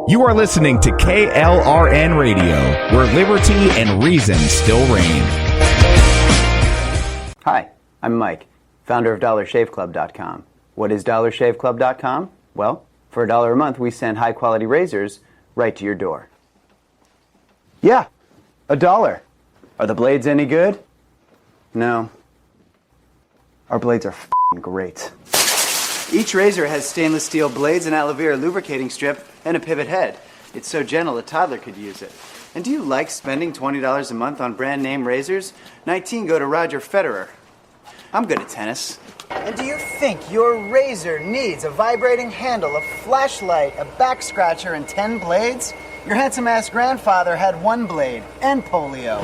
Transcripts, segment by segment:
You are listening to KLRN Radio, where liberty and reason still reign. Hi, I'm Mike, founder of DollarShaveClub.com. What is DollarShaveClub.com? Well, for $1 a month, we send high-quality razors right to your door. Yeah, $1. Are the blades any good? No. Our blades are f***ing great. Each razor has stainless steel blades, an aloe vera lubricating strip, and a pivot head. It's so gentle a toddler could use it. And do you like spending $20 a month on brand name razors? 19 go to Roger Federer. I'm good at tennis. And do you think your razor needs a vibrating handle, a flashlight, a back scratcher, and 10 blades? Your handsome-ass grandfather had 1 blade and polio.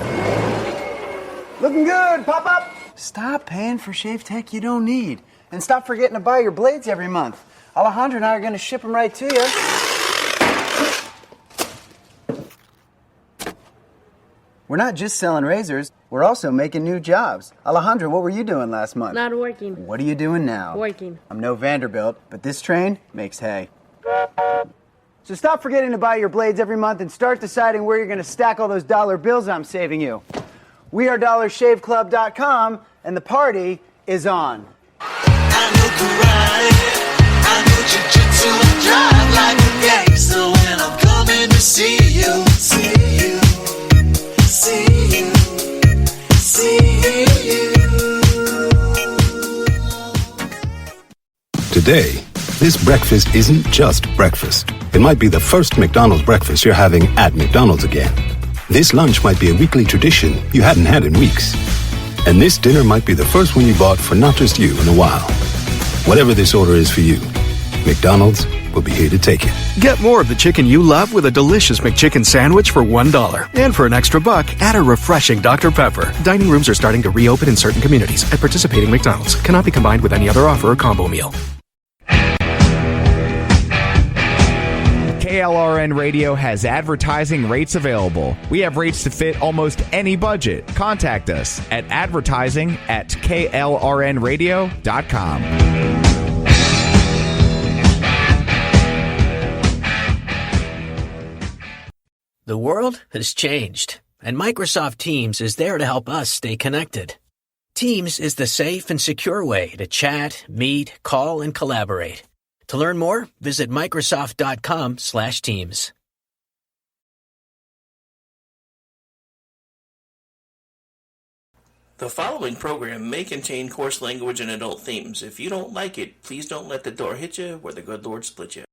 Looking good, pop-up! Stop paying for shave tech you don't need. And stop forgetting to buy your blades every month. Alejandro and I are going to ship them right to you. We're not just selling razors, we're also making new jobs. Alejandro, what were you doing last month? Not working. What are you doing now? Working. I'm no Vanderbilt, but this train makes hay. So stop forgetting to buy your blades every month and start deciding where you're going to stack all those dollar bills I'm saving you. We are DollarShaveClub.com, and the party is on. I know karate, I know jiu-jitsu, I drive like a gangster when I'm coming to see you, see you, see you, see you. Today, this breakfast isn't just breakfast. It might be the first McDonald's breakfast you're having at McDonald's again. This lunch might be a weekly tradition you hadn't had in weeks. And this dinner might be the first one you bought for not just you in a while. Whatever this order is for you, McDonald's will be here to take it. Get more of the chicken you love with a delicious McChicken sandwich for $1. And for an extra $1, add a refreshing Dr. Pepper. Dining rooms are starting to reopen in certain communities at participating McDonald's. Cannot be combined with any other offer or combo meal. KLRN Radio has advertising rates available. We have rates to fit almost any budget. Contact us at advertising@klrnradio.com. The world has changed, and Microsoft Teams is there to help us stay connected. Teams is the safe and secure way to chat, meet, call, and collaborate. To learn more, visit Microsoft.com/Teams. The following program may contain coarse language and adult themes. If you don't like it, please don't let the door hit you where the good Lord split you.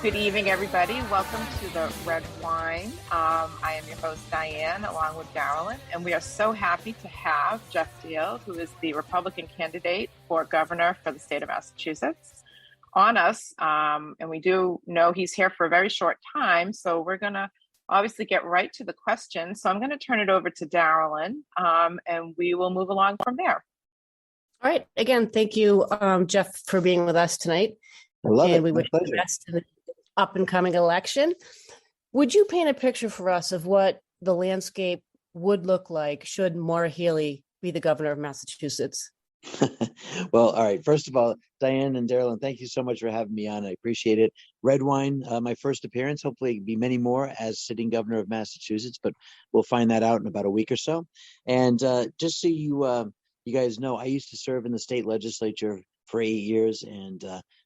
Good evening, everybody. Welcome to the Red Wine. I am your host, Diane, along with Darilyn, and we are so happy to have Jeff Deihl, who is the Republican candidate for governor for the state of Massachusetts, on us. And we do know he's here for a very short time, so we're going to obviously get right to the question. So I'm going to turn it over to Darilyn, and we will move along from there. All right. Again, thank you, Jeff, for being with us tonight. I love it. We wish you the best in the up-and-coming election. Would you paint a picture for us of what the landscape would look like should Maura Healey be the governor of Massachusetts? Well, all right. First of all, Diane and Darilyn, thank you so much for having me on. I appreciate it. Red Wine, my first appearance, hopefully be many more as sitting governor of Massachusetts, but we'll find that out in about a week or so. And just so you guys know, I used to serve in the state legislature for 8 years and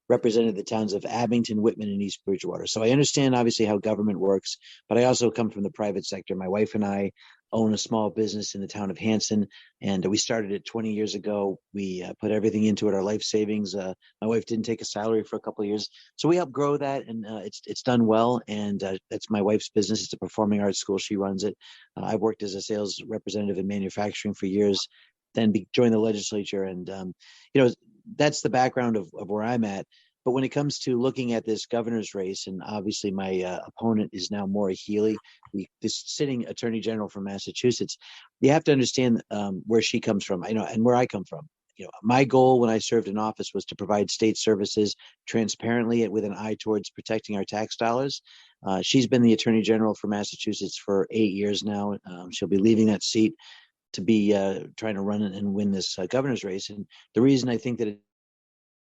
represented the towns of Abington, Whitman, and East Bridgewater. So I understand obviously how government works, but I also come from the private sector. My wife and I own a small business in the town of Hanson, and we started it 20 years ago. We put everything into it, our life savings. My wife didn't take a salary for a couple of years, so we helped grow that, and it's done well. And that's my wife's business. It's a performing arts school. She runs it. I worked as a sales representative in manufacturing for years, then joined the legislature, and that's the background of where I'm at. But when it comes to looking at this governor's race, and obviously my opponent is now Maura Healey, this sitting attorney general from Massachusetts, you have to understand where she comes from, and where I come from. My goal when I served in office was to provide state services transparently with an eye towards protecting our tax dollars. She's been the attorney general for Massachusetts for 8 years now. She'll be leaving that seat to be trying to run and win this governor's race. And the reason I think that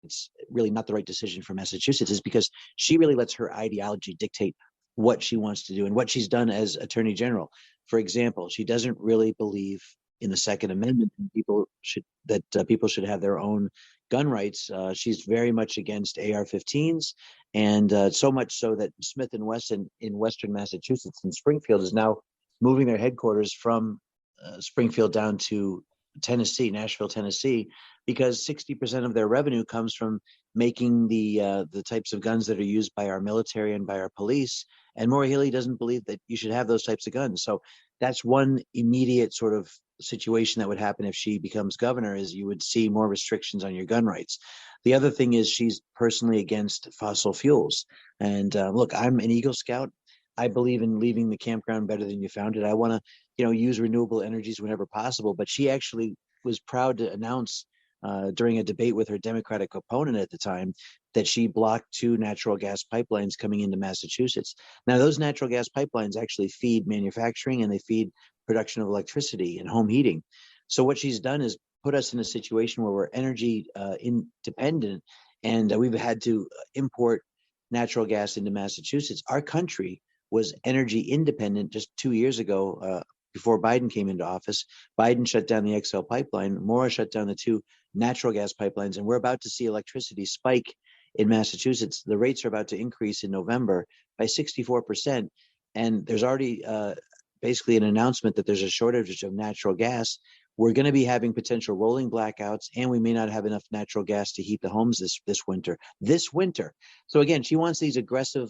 it's really not the right decision for Massachusetts is because she really lets her ideology dictate what she wants to do and what she's done as attorney general. For example, she doesn't really believe in the Second Amendment and people should have their own gun rights. She's very much against AR-15s, and so much so that Smith & Wesson in Western Massachusetts in Springfield is now moving their headquarters from Springfield down to Nashville, Tennessee, because 60% of their revenue comes from making the types of guns that are used by our military and by our police. And Maura Healey doesn't believe that you should have those types of guns. So that's one immediate sort of situation that would happen if she becomes governor, is you would see more restrictions on your gun rights. The other thing is she's personally against fossil fuels. And look, I'm an Eagle Scout. I believe in leaving the campground better than you found it. I want to, use renewable energies whenever possible. But she actually was proud to announce during a debate with her Democratic opponent at the time that she blocked 2 natural gas pipelines coming into Massachusetts. Now, those natural gas pipelines actually feed manufacturing and they feed production of electricity and home heating. So what she's done is put us in a situation where we're energy independent, and we've had to import natural gas into Massachusetts. Our country was energy independent just 2 years ago, before Biden came into office. Biden shut down the XL pipeline. Maura shut down the 2 natural gas pipelines, and we're about to see electricity spike in Massachusetts. The rates are about to increase in November by 64%, and there's already basically an announcement that there's a shortage of natural gas. We're going to be having potential rolling blackouts, and we may not have enough natural gas to heat the homes this winter. So again, she wants these aggressive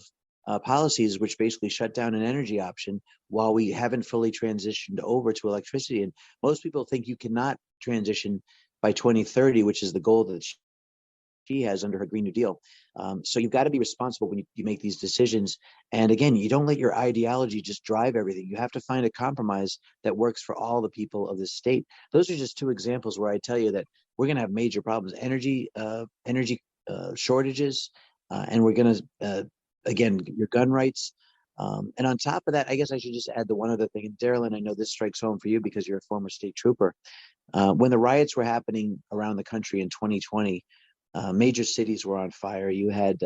policies which basically shut down an energy option while we haven't fully transitioned over to electricity. And most people think you cannot transition by 2030, which is the goal that she has under her Green New Deal. So you've got to be responsible when you make these decisions. And again, you don't let your ideology just drive everything. You have to find a compromise that works for all the people of the state. Those are just 2 examples where I tell you that we're going to have major problems, energy shortages, and we're going to, again, your gun rights. And on top of that, I guess I should just add the one other thing. And Darilyn, I know this strikes home for you because you're a former state trooper. When the riots were happening around the country in 2020, major cities were on fire. You had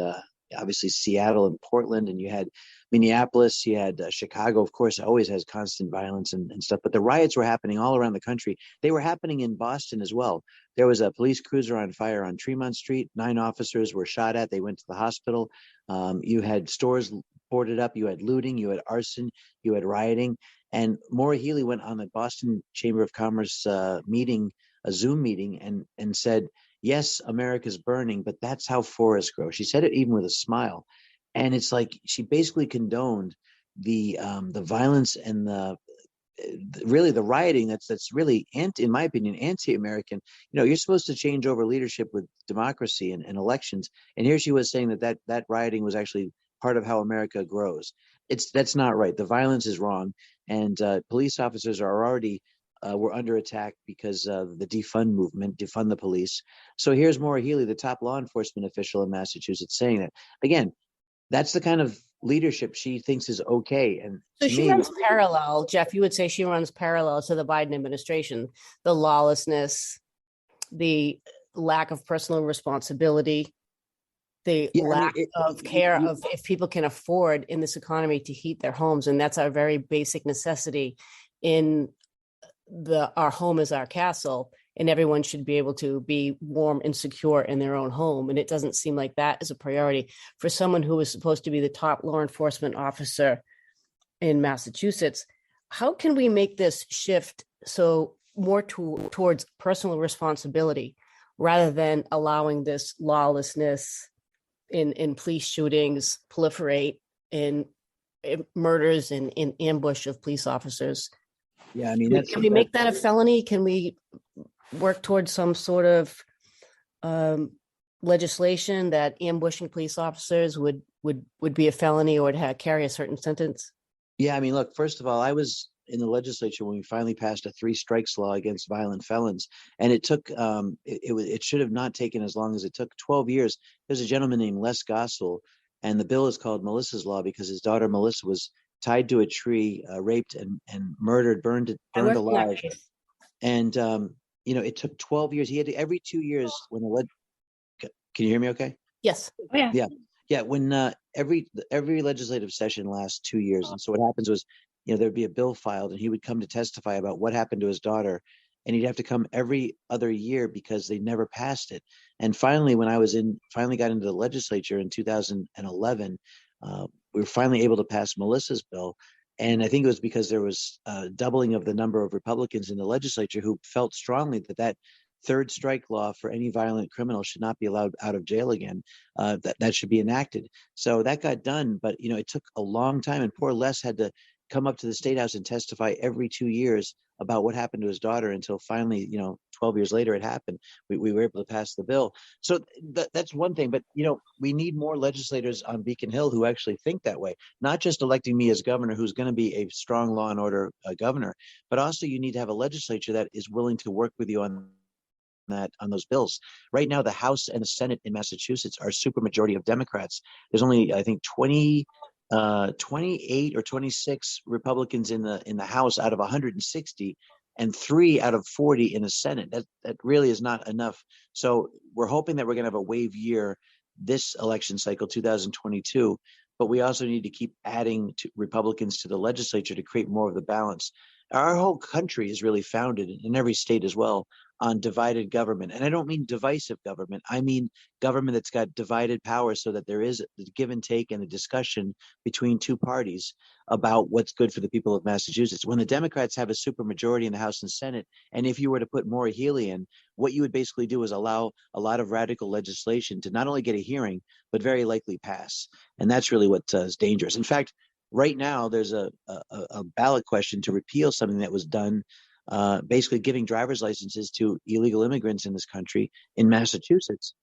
obviously Seattle and Portland, and you had Minneapolis, you had Chicago, of course, always has constant violence and stuff. But the riots were happening all around the country. They were happening in Boston as well. There was a police cruiser on fire on Tremont Street. 9 officers were shot at. They went to the hospital. You had stores boarded up. You had looting. You had arson. You had rioting. And Maura Healey went on the Boston Chamber of Commerce meeting, a Zoom meeting, and said, yes, America's burning, but that's how forests grow. She said it even with a smile. And it's like she basically condoned the violence and really the rioting that's really, in my opinion, anti-American. You're supposed to change over leadership with democracy and elections. And here she was saying that rioting was actually part of how America grows. That's not right. The violence is wrong. And police officers are already were under attack because of the defund movement, defund the police. So here's Maura Healey, the top law enforcement official in Massachusetts, saying that. Again, that's the kind of leadership she thinks is okay. And so she runs parallel, Jeff, you would say she runs parallel to the Biden administration, the lawlessness, the lack of personal responsibility, the lack of care of if people can afford in this economy to heat their homes. And that's our very basic necessity in our home is our castle, and everyone should be able to be warm and secure in their own home. And it doesn't seem like that is a priority for someone who is supposed to be the top law enforcement officer in Massachusetts. How can we make this shift so more towards personal responsibility rather than allowing this lawlessness in police shootings proliferate, in murders and in ambush of police officers? Yeah, I mean, can we make that a felony? Can we work towards some sort of legislation that ambushing police officers would be a felony or would carry a certain sentence? Yeah, I mean, look, first of all, I was in the legislature when we finally passed a 3 strikes law against violent felons, and it took it should have not taken as long as it took. 12 years. There's a gentleman named Les Gossel, and the bill is called Melissa's Law because his daughter Melissa was tied to a tree, raped and murdered, burned alive. And it took 12 years. He had to, every 2 years when the can you hear me okay? Yes. Oh, yeah. Yeah, when every legislative session lasts 2 years, and so what happens was, there'd be a bill filed, and he would come to testify about what happened to his daughter, and he'd have to come every other year because they never passed it. And finally, when finally got into the legislature in 2011, we were finally able to pass Melissa's bill, and I think it was because there was a doubling of the number of Republicans in the legislature who felt strongly that 3rd strike law for any violent criminal should not be allowed out of jail again. That should be enacted. So that got done, but it took a long time, and poor Les had to come up to the State House and testify every 2 years about what happened to his daughter until finally, 12 years later, it happened. We were able to pass the bill. So that's one thing, but we need more legislators on Beacon Hill who actually think that way, not just electing me as governor, who's going to be a strong law and order governor, but also you need to have a legislature that is willing to work with you on those bills. Right now, the House and the Senate in Massachusetts are super majority of Democrats. There's only, I think, 28 or 26 Republicans in the House out of 160, and 3 out of 40 in the Senate. That really is not enough. So we're hoping that we're going to have a wave year this election cycle, 2022. But we also need to keep adding Republicans to the legislature to create more of the balance. Our whole country is really founded, in every state as well, on divided government. And I don't mean divisive government. I mean government that's got divided power so that there is the give and take and a discussion between 2 parties about what's good for the people of Massachusetts. When the Democrats have a supermajority in the House and Senate, and if you were to put Maura Healey in, what you would basically do is allow a lot of radical legislation to not only get a hearing, but very likely pass. And that's really what is dangerous. In fact, right now, there's a ballot question to repeal something that was done, basically giving driver's licenses to illegal immigrants in this country, in Massachusetts,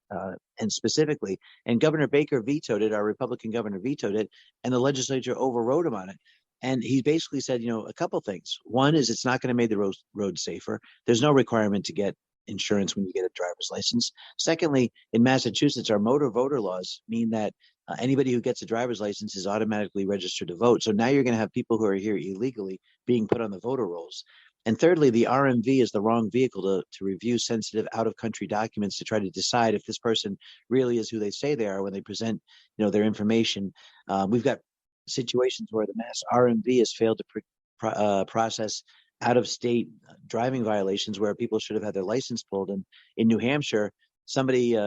and specifically. And Governor Baker vetoed it, our Republican governor vetoed it, and the legislature overrode him on it. And he basically said, a couple things. One is it's not going to make the road safer. There's no requirement to get insurance when you get a driver's license. Secondly, in Massachusetts, our motor voter laws mean that anybody who gets a driver's license is automatically registered to vote. So now you're going to have people who are here illegally being put on the voter rolls. And thirdly, the RMV is the wrong vehicle to review sensitive out-of-country documents to try to decide if this person really is who they say they are when they present, their information. We've got situations where the Mass RMV has failed to process out-of-state driving violations where people should have had their license pulled. And in New Hampshire, somebody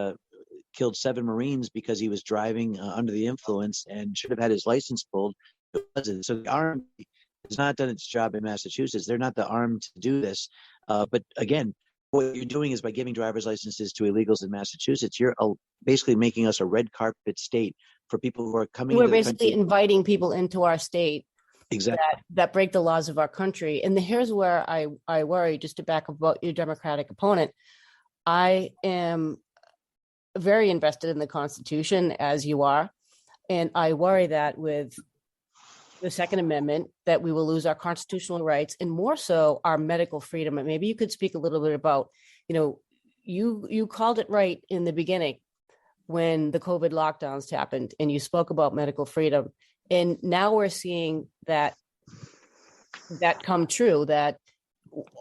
killed 7 Marines because he was driving under the influence and should have had his license pulled. So the RMV has not done its job in Massachusetts. They're not the arm to do this. But again, what you're doing is by giving driver's licenses to illegals in Massachusetts, you're basically making us a red carpet state for people who are coming. We're basically inviting people into our state. Exactly. That break the laws of our country. And here's where I worry, just to back up about your Democratic opponent. I am very invested in the Constitution, as you are. And I worry that with the Second Amendment, that we will lose our constitutional rights and more so our medical freedom. And maybe you could speak a little bit about, you called it right in the beginning when the COVID lockdowns happened, and you spoke about medical freedom. And now we're seeing that come true, that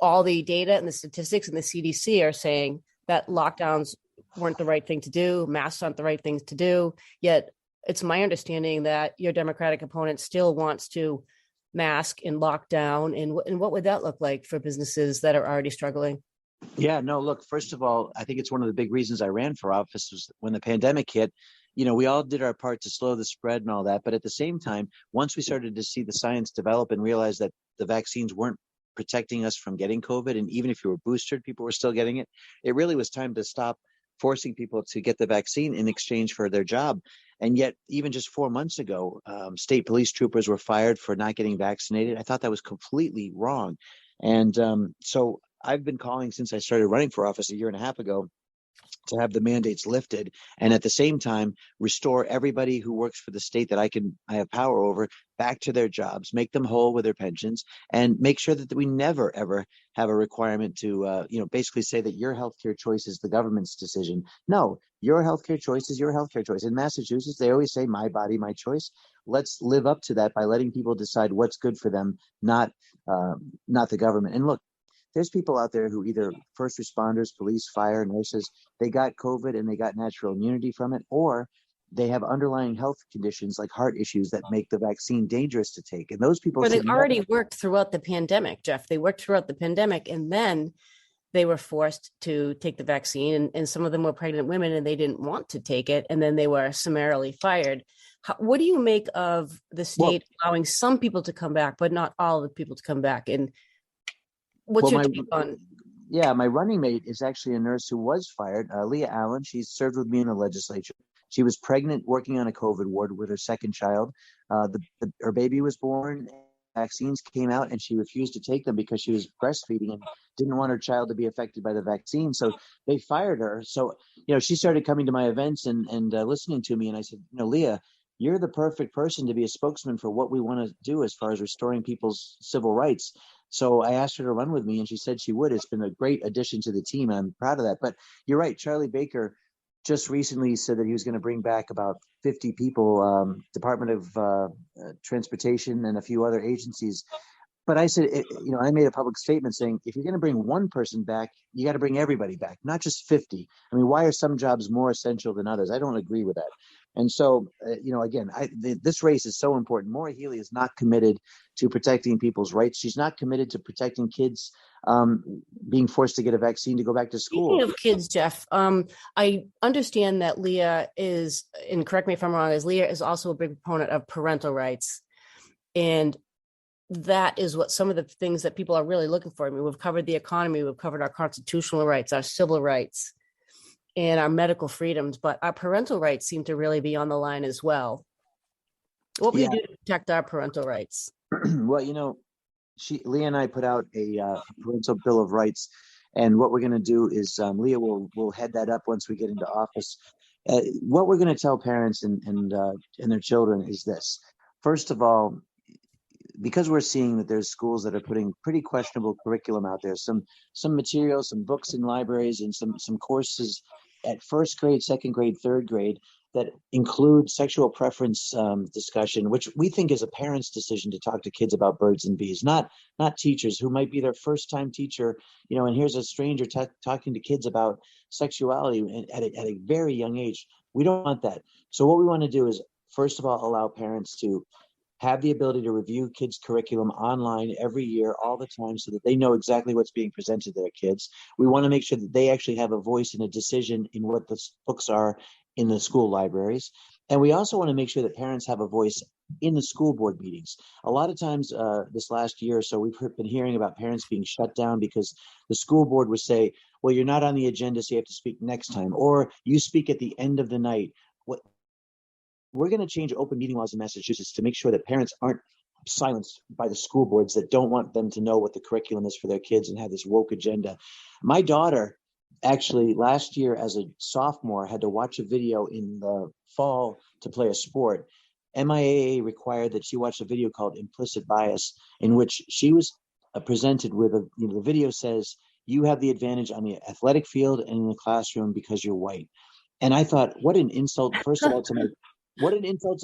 all the data and the statistics and the CDC are saying that lockdowns weren't the right thing to do, masks aren't the right things to do. Yet it's my understanding that your Democratic opponent still wants to mask and lock down. And what would that look like for businesses that are already struggling? Yeah, no, look, first of all, I think it's one of the big reasons I ran for office was when the pandemic hit. We all did our part to slow the spread and all that. But at the same time, once we started to see the science develop and realize that the vaccines weren't protecting us from getting COVID, and even if you were boosted, people were still getting it, it really was time to stop forcing people to get the vaccine in exchange for their job. And yet, even just 4 months ago, state police troopers were fired for not getting vaccinated. I thought that was completely wrong. And so I've been calling since I started running for office a year and a half ago to have the mandates lifted, and at the same time restore everybody who works for the state that I have power over back to their jobs, make them whole with their pensions, and make sure that we never ever have a requirement to basically say that your healthcare choice is the government's decision. No, your healthcare choice is your healthcare choice. In Massachusetts, they always say my body, my choice. Let's live up to that by letting people decide what's good for them, not the government. And look, there's people out there who either first responders, police, fire, nurses, they got COVID and they got natural immunity from it, or they have underlying health conditions like heart issues that make the vaccine dangerous to take. And those people Or they should already never. worked throughout the pandemic, Jeff. They worked throughout the pandemic, and then they were forced to take the vaccine. And some of them were pregnant women, and they didn't want to take it. And then they were summarily fired. What do you make of the state allowing some people to come back, but not all of the people to come back? And what's your take on? Yeah, my running mate is actually a nurse who was fired, Leah Allen. She's served with me in the legislature. She was pregnant, working on a COVID ward with her second child. Her baby was born. Vaccines came out, and she refused to take them because she was breastfeeding and didn't want her child to be affected by the vaccine. So they fired her. So she started coming to my events and listening to me. And I said, Leah, you're the perfect person to be a spokesman for what we want to do as far as restoring people's civil rights. So I asked her to run with me, and she said she would. It's been a great addition to the team, and I'm proud of that. But you're right. Charlie Baker just recently said that he was going to bring back about 50 people, Department of Transportation and a few other agencies. But I said, I made a public statement saying, if you're going to bring one person back, you got to bring everybody back, not just 50. I mean, why are some jobs more essential than others? I don't agree with that. And so, again, this race is so important. Maura Healey is not committed to protecting people's rights. She's not committed to protecting kids being forced to get a vaccine to go back to school. Speaking of kids, Jeff, I understand that Leah is, and correct me if I'm wrong, Leah is also a big proponent of parental rights. And that is what some of the things that people are really looking for. I mean, we've covered the economy, we've covered our constitutional rights, our civil rights, and our medical freedoms, but our parental rights seem to really be on the line as well. What will you do to protect our parental rights? Well, Leah and I put out a parental bill of rights, and what we're going to do is Leah will head that up once we get into office. What we're going to tell parents and their children is this. First of all, because we're seeing that there's schools that are putting pretty questionable curriculum out there, some materials, some books in libraries, and some courses at first grade, second grade, third grade that include sexual preference discussion, which we think is a parent's decision to talk to kids about birds and bees, not teachers who might be their first time teacher, and here's a stranger talking to kids about sexuality at a very young age. We don't want that. So what we want to do is, first of all, allow parents to have the ability to review kids' curriculum online every year, all the time, so that they know exactly what's being presented to their kids. We want to make sure that they actually have a voice and a decision in what the books are in the school libraries. And we also want to make sure that parents have a voice in the school board meetings. A lot of times this last year or so, we've been hearing about parents being shut down because the school board would say, well, you're not on the agenda, so you have to speak next time, or you speak at the end of the night. We're going to change open meeting laws in Massachusetts to make sure that parents aren't silenced by the school boards that don't want them to know what the curriculum is for their kids and have this woke agenda. My daughter actually last year as a sophomore had to watch a video in the fall to play a sport. MIAA required that she watch a video called Implicit Bias, in which she was presented with the video says, you have the advantage on the athletic field and in the classroom because you're white. And I thought, what an insult, first of all, to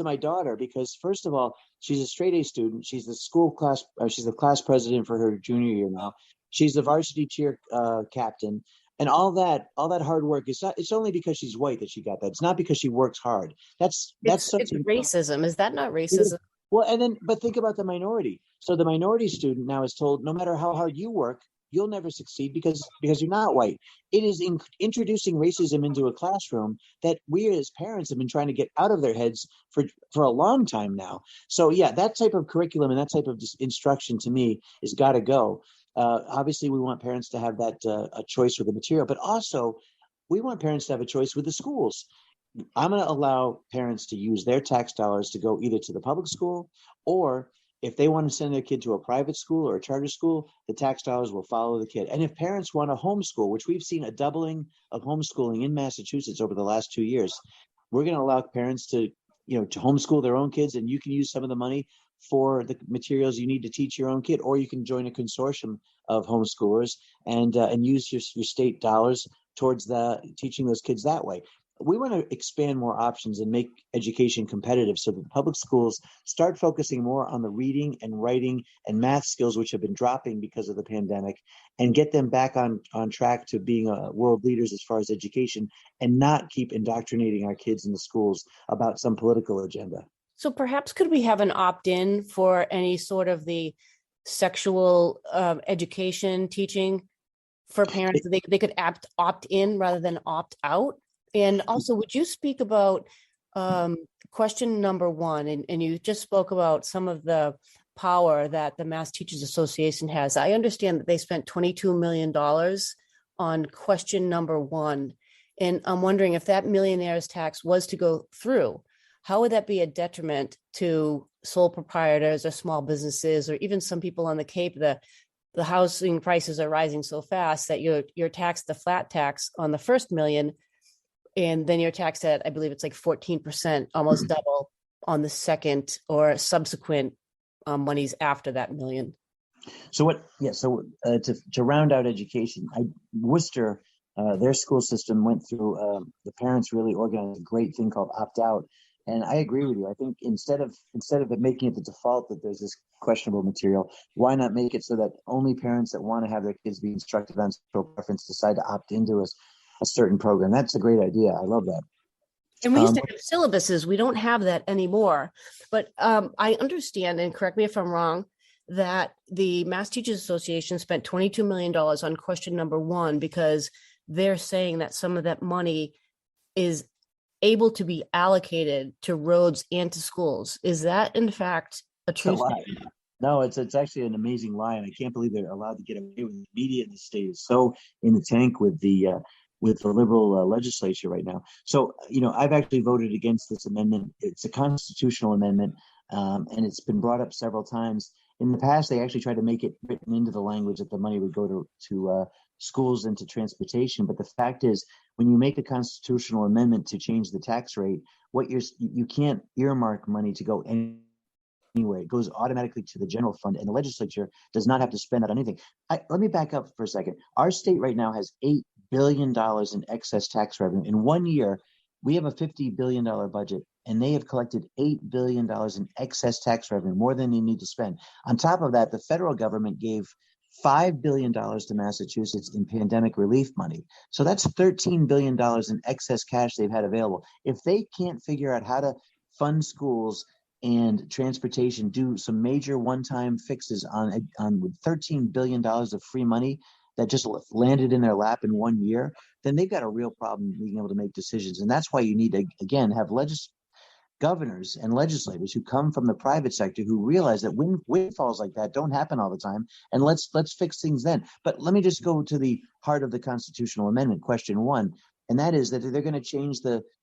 my daughter, because first of all, she's a straight A student. She's she's the class president for her junior year now. She's the varsity cheer captain, and all that hard work it's only because she's white that she got that. It's not because she works hard. It's racism. Is that not racism? Well, but think about the minority. So the minority student now is told, no matter how hard you work, you'll never succeed because you're not white. It is introducing racism into a classroom that we as parents have been trying to get out of their heads for a long time now. So yeah, that type of curriculum and that type of instruction to me has got to go. Obviously, we want parents to have that a choice with the material, but also we want parents to have a choice with the schools. I'm going to allow parents to use their tax dollars to go either to the public school or If they want to send their kid to a private school or a charter school, the tax dollars will follow the kid. And if parents want to homeschool, which we've seen a doubling of homeschooling in Massachusetts over the last 2 years, we're going to allow parents to, to homeschool their own kids, and you can use some of the money for the materials you need to teach your own kid, or you can join a consortium of homeschoolers and use your state dollars towards the teaching those kids that way. We want to expand more options and make education competitive so that the public schools start focusing more on the reading and writing and math skills, which have been dropping because of the pandemic, and get them back on track to being world leaders as far as education, and not keep indoctrinating our kids in the schools about some political agenda. So perhaps could we have an opt-in for any sort of the sexual education teaching for parents? They could opt in rather than opt out. And also, would you speak about question number one? And you just spoke about some of the power that the Mass Teachers Association has. I understand that they spent $22 million on question number one. And I'm wondering if that millionaire's tax was to go through, how would that be a detriment to sole proprietors or small businesses, or even some people on the Cape? The housing prices are rising so fast that you're taxed the flat tax on the first million, and then you're taxed at, I believe it's like 14%, almost double on the second or subsequent monies after that million. So to round out education, Worcester, their school system went through, the parents really organized a great thing called opt out. And I agree with you. I think instead of it making it the default that there's this questionable material, why not make it so that only parents that want to have their kids be instructed on sexual preference decide to opt into a certain program? That's a great idea. I love that. And we used to have syllabuses. We don't have that anymore. But I understand, and correct me if I'm wrong, that the Mass Teachers Association spent $22 million on question number one because they're saying that some of that money is able to be allocated to roads and to schools. Is that in fact a true statement? No, it's actually an amazing lie, and I can't believe they're allowed to get away with it. The media in the state is so in the tank with the liberal legislature right now. So, I've actually voted against this amendment. It's a constitutional amendment, and it's been brought up several times. In the past, they actually tried to make it written into the language that the money would go to schools and to transportation. But the fact is, when you make a constitutional amendment to change the tax rate, you can't earmark money to go anywhere. It goes automatically to the general fund, and the legislature does not have to spend that on anything. Let me back up for a second. Our state right now has $8 billion in excess tax revenue. In 1 year, we have a $50 billion budget, and they have collected $8 billion in excess tax revenue, more than they need to spend. On top of that, the federal government gave $5 billion to Massachusetts in pandemic relief money. So that's $13 billion in excess cash they've had available. If they can't figure out how to fund schools and transportation, do some major one-time fixes on $13 billion of free money that just landed in their lap in 1 year, then they've got a real problem being able to make decisions. And that's why you need to, again, have governors and legislators who come from the private sector who realize that windfalls like that don't happen all the time, and let's fix things then. But let me just go to the heart of the constitutional amendment, question one, and that is that they're going to change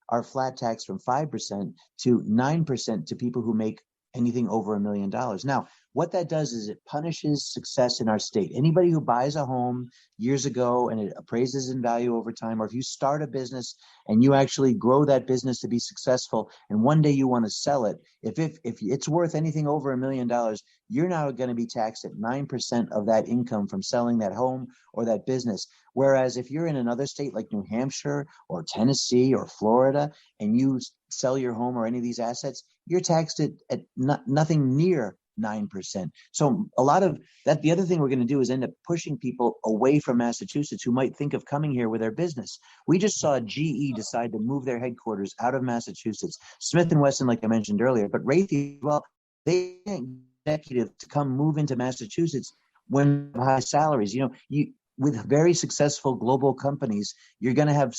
our flat tax from 5% to 9% to people who make anything over $1 million. Now, what that does is it punishes success in our state. Anybody who buys a home years ago and it appraises in value over time, or if you start a business and you actually grow that business to be successful, and one day you want to sell it, if it's worth anything over $1 million, you're now going to be taxed at 9% of that income from selling that home or that business. Whereas if you're in another state like New Hampshire or Tennessee or Florida, and you sell your home or any of these assets, you're taxed at nothing near 9%. So a lot of that, the other thing we're going to do is end up pushing people away from Massachusetts who might think of coming here with their business. We just saw GE decide to move their headquarters out of Massachusetts. Smith & Wesson, like I mentioned earlier, but Raytheon, well, they executive to come move into Massachusetts when high salaries. With very successful global companies, you're going to have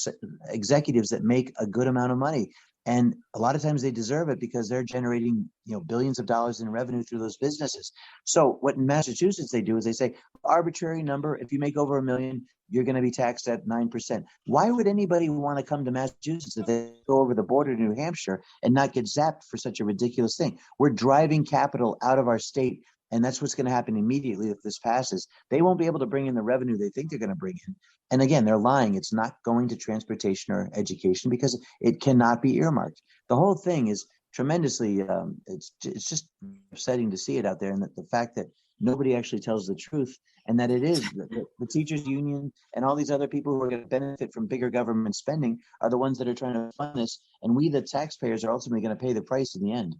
executives that make a good amount of money. And a lot of times they deserve it because they're generating, billions of dollars in revenue through those businesses. So what in Massachusetts they do is they say arbitrary number. If you make over $1 million, you're going to be taxed at 9%. Why would anybody want to come to Massachusetts if they go over the border to New Hampshire and not get zapped for such a ridiculous thing? We're driving capital out of our state. And that's what's going to happen immediately if this passes. They won't be able to bring in the revenue they think they're going to bring in. And again, they're lying. It's not going to transportation or education because it cannot be earmarked. The whole thing is tremendously, it's just upsetting to see it out there. And that the fact that nobody actually tells the truth, and that it is the teachers union and all these other people who are going to benefit from bigger government spending are the ones that are trying to fund this. And we, the taxpayers, are ultimately going to pay the price in the end.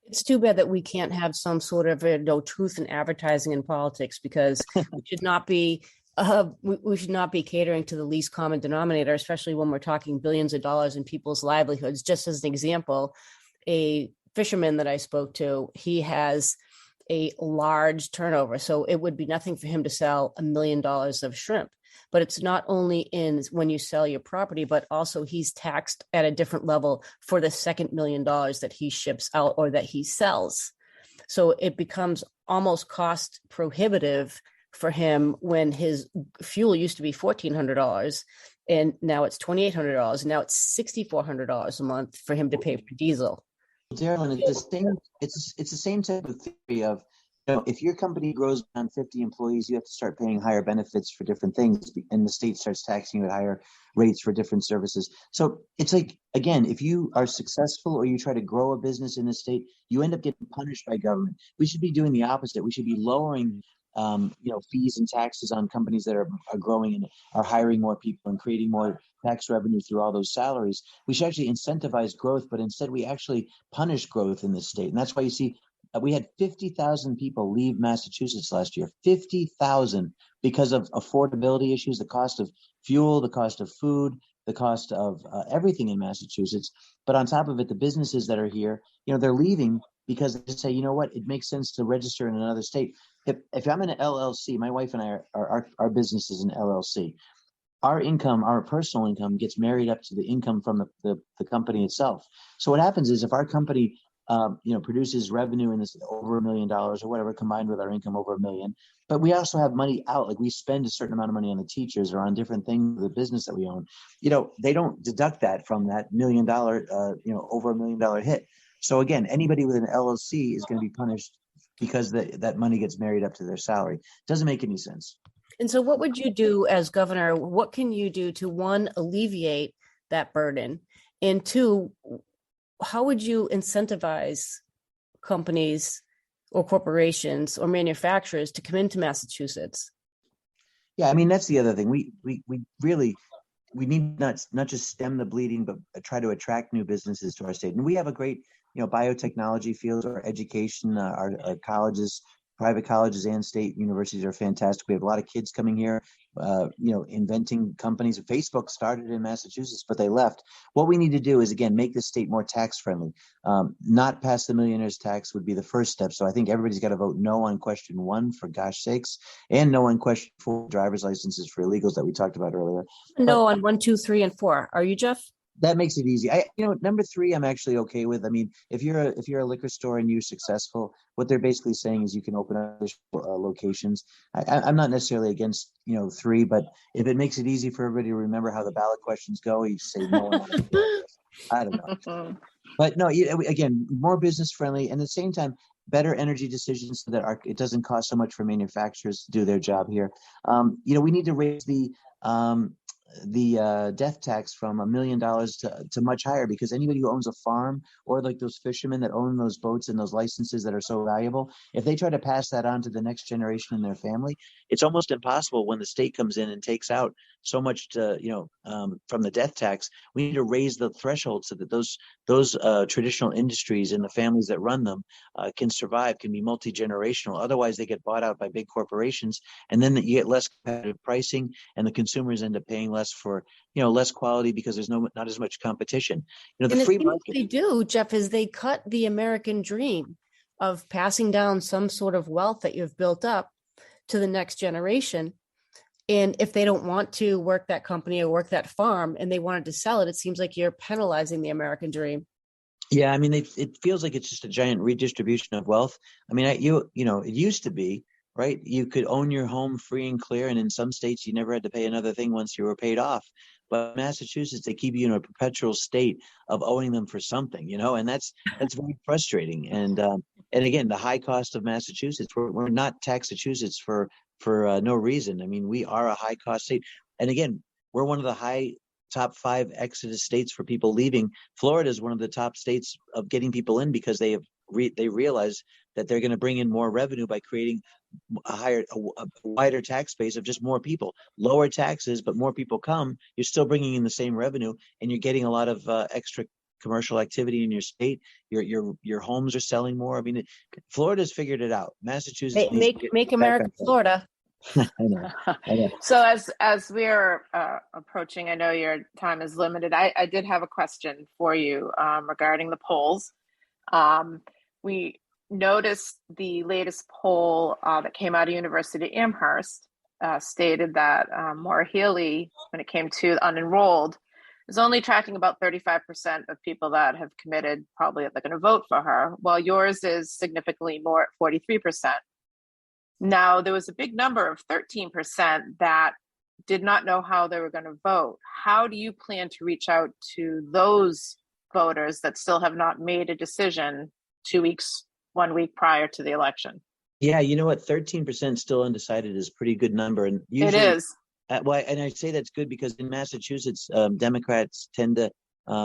It's too bad that we can't have some sort of truth in advertising in politics, because we should not be catering to the least common denominator, especially when we're talking billions of dollars in people's livelihoods. Just as an example, a fisherman that I spoke to, he has a large turnover, so it would be nothing for him to sell $1 million of shrimp. But it's not only in when you sell your property, but also he's taxed at a different level for the second $1 million that he ships out or that he sells. So it becomes almost cost prohibitive for him when his fuel used to be $1,400 and now it's $2,800 and now it's $6,400 a month for him to pay for diesel. Darilyn, it's the same type of theory of, if your company grows beyond 50 employees, you have to start paying higher benefits for different things, and the state starts taxing you at higher rates for different services. So it's like, again, if you are successful or you try to grow a business in the state, you end up getting punished by government. We should be doing the opposite. We should be lowering fees and taxes on companies that are growing and are hiring more people and creating more tax revenue through all those salaries. We should actually incentivize growth, but instead we actually punish growth in this state. And that's why you see we had 50,000 people leave Massachusetts last year, 50,000, because of affordability issues, the cost of fuel, the cost of food, the cost of everything in Massachusetts. But on top of it, the businesses that are here, they're leaving because they say, you know what, it makes sense to register in another state. If I'm in an LLC, my wife and I our business is an LLC. Our income, our personal income, gets married up to the income from the company itself. So what happens is if our company produces revenue in this over $1 million or whatever, combined with our income over $1 million. But we also have money out, like we spend a certain amount of money on the teachers or on different things, the business that we own. They don't deduct that from that $1 million, over $1 million hit. So again, anybody with an LLC is going to be punished because that money gets married up to their salary. Doesn't make any sense. And so what would you do as governor? What can you do to, one, alleviate that burden? And two, how would you incentivize companies or corporations or manufacturers to come into Massachusetts? Yeah, I mean, that's the other thing. We really need not just stem the bleeding, but try to attract new businesses to our state. And we have a great, biotechnology field. Our education, our colleges, private colleges and state universities are fantastic. We have a lot of kids coming here, inventing companies. Facebook started in Massachusetts, but they left. What we need to do is, again, make the state more tax friendly. Not pass the millionaire's tax would be the first step. So I think everybody's got to vote no on question 1, for gosh sakes, and no on question 4, driver's licenses for illegals that we talked about earlier. No on 1, 2, 3, and 4. Are you, Jeff? That makes it easy. Number 3, I'm actually okay with. I mean, if you're a liquor store and you're successful, what they're basically saying is you can open up locations. I'm not necessarily against 3, but if it makes it easy for everybody to remember how the ballot questions go, you say no. I don't know. But no, again, more business friendly, and at the same time, better energy decisions so that it doesn't cost so much for manufacturers to do their job here. We need to raise the death tax from $1 million to much higher, because anybody who owns a farm, or like those fishermen that own those boats and those licenses that are so valuable, if they try to pass that on to the next generation in their family, it's almost impossible when the state comes in and takes out so much from the death tax. We need to raise the threshold so that those traditional industries and the families that run them can survive, can be multi-generational. Otherwise, they get bought out by big corporations, and then you get less competitive pricing, and the consumers end up paying less for less quality because there's not as much competition. The free market. What they do, Jeff, is they cut the American dream of passing down some sort of wealth that you've built up to the next generation. And if they don't want to work that company or work that farm and they wanted to sell it, it seems like you're penalizing the American dream. Yeah, I mean, it feels like it's just a giant redistribution of wealth. I mean, it used to be, right? You could own your home free and clear, and in some states, you never had to pay another thing once you were paid off. But in Massachusetts, they keep you in a perpetual state of owing them for something, and that's very frustrating. And again, the high cost of Massachusetts, we're not Taxachusetts for no reason. I mean, we are a high cost state, and again, we're one of the top 5 exodus states for people leaving. Florida is one of the top states of getting people in because they realize that they're going to bring in more revenue by creating a wider tax base of just more people, lower taxes, but more people come. You're still bringing in the same revenue, and you're getting a lot of extra commercial activity in your state. Your homes are selling more. I mean, Florida's figured it out. Massachusetts make America Florida. I know. So as we're approaching, I know your time is limited. I did have a question for you regarding the polls. We noticed the latest poll that came out of University of Amherst stated that Maura Healey, when it came to unenrolled, is only tracking about 35% of people that have committed probably that they're going to vote for her, while yours is significantly more at 43%. Now, there was a big number of 13% that did not know how they were going to vote. How do you plan to reach out to those voters that still have not made a decision 1 week prior to the election? Yeah, you know what? 13% still undecided is a pretty good number. And usually, it is. And I say that's good because in Massachusetts, Democrats tend to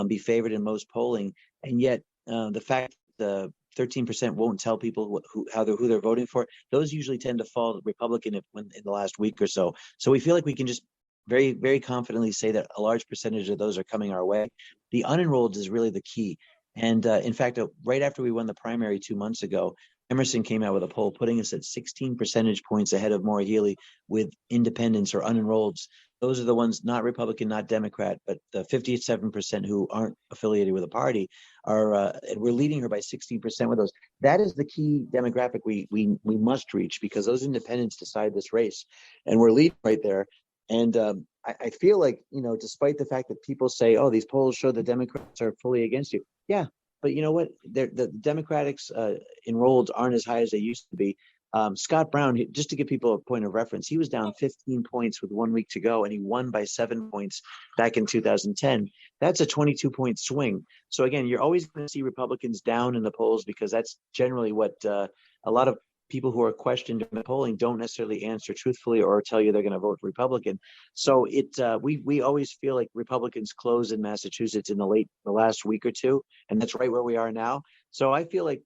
be favored in most polling. And yet the fact the 13% won't tell people who they're voting for, those usually tend to fall Republican in the last week or so. So we feel like we can just very, very confidently say that a large percentage of those are coming our way. The unenrolled is really the key. And in fact, right after we won the primary 2 months ago, Emerson came out with a poll putting us at 16 percentage points ahead of Maura Healey with independents or unenrolleds. Those are the ones not Republican, not Democrat, but the 57% who aren't affiliated with a party are. We're leading her by 16% with those. That is the key demographic we must reach because those independents decide this race, and we're leading right there. And I feel like, despite the fact that people say, "Oh, these polls show the Democrats are fully against you," yeah. But you know what? The Democrats enrolled aren't as high as they used to be. Scott Brown, just to give people a point of reference, he was down 15 points with 1 week to go, and he won by 7 points back in 2010. That's a 22-point swing. So again, you're always going to see Republicans down in the polls because that's generally what a lot of people who are questioned in the polling don't necessarily answer truthfully or tell you they're going to vote Republican. So we always feel like Republicans close in Massachusetts in the last week or two, and that's right where we are now. So I feel like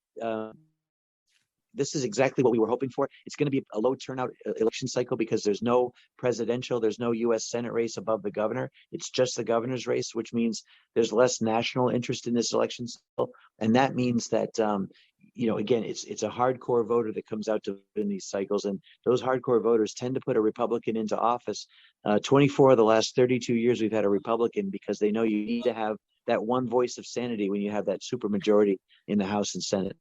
this is exactly what we were hoping for. It's going to be a low turnout election cycle because there's no presidential, there's no U.S. Senate race above the governor. It's just the governor's race, which means there's less national interest in this election cycle, and that means that again, it's a hardcore voter that comes out to vote in these cycles, and those hardcore voters tend to put a Republican into office. 24 of the last 32 years, we've had a Republican because they know you need to have that one voice of sanity when you have that supermajority in the House and Senate.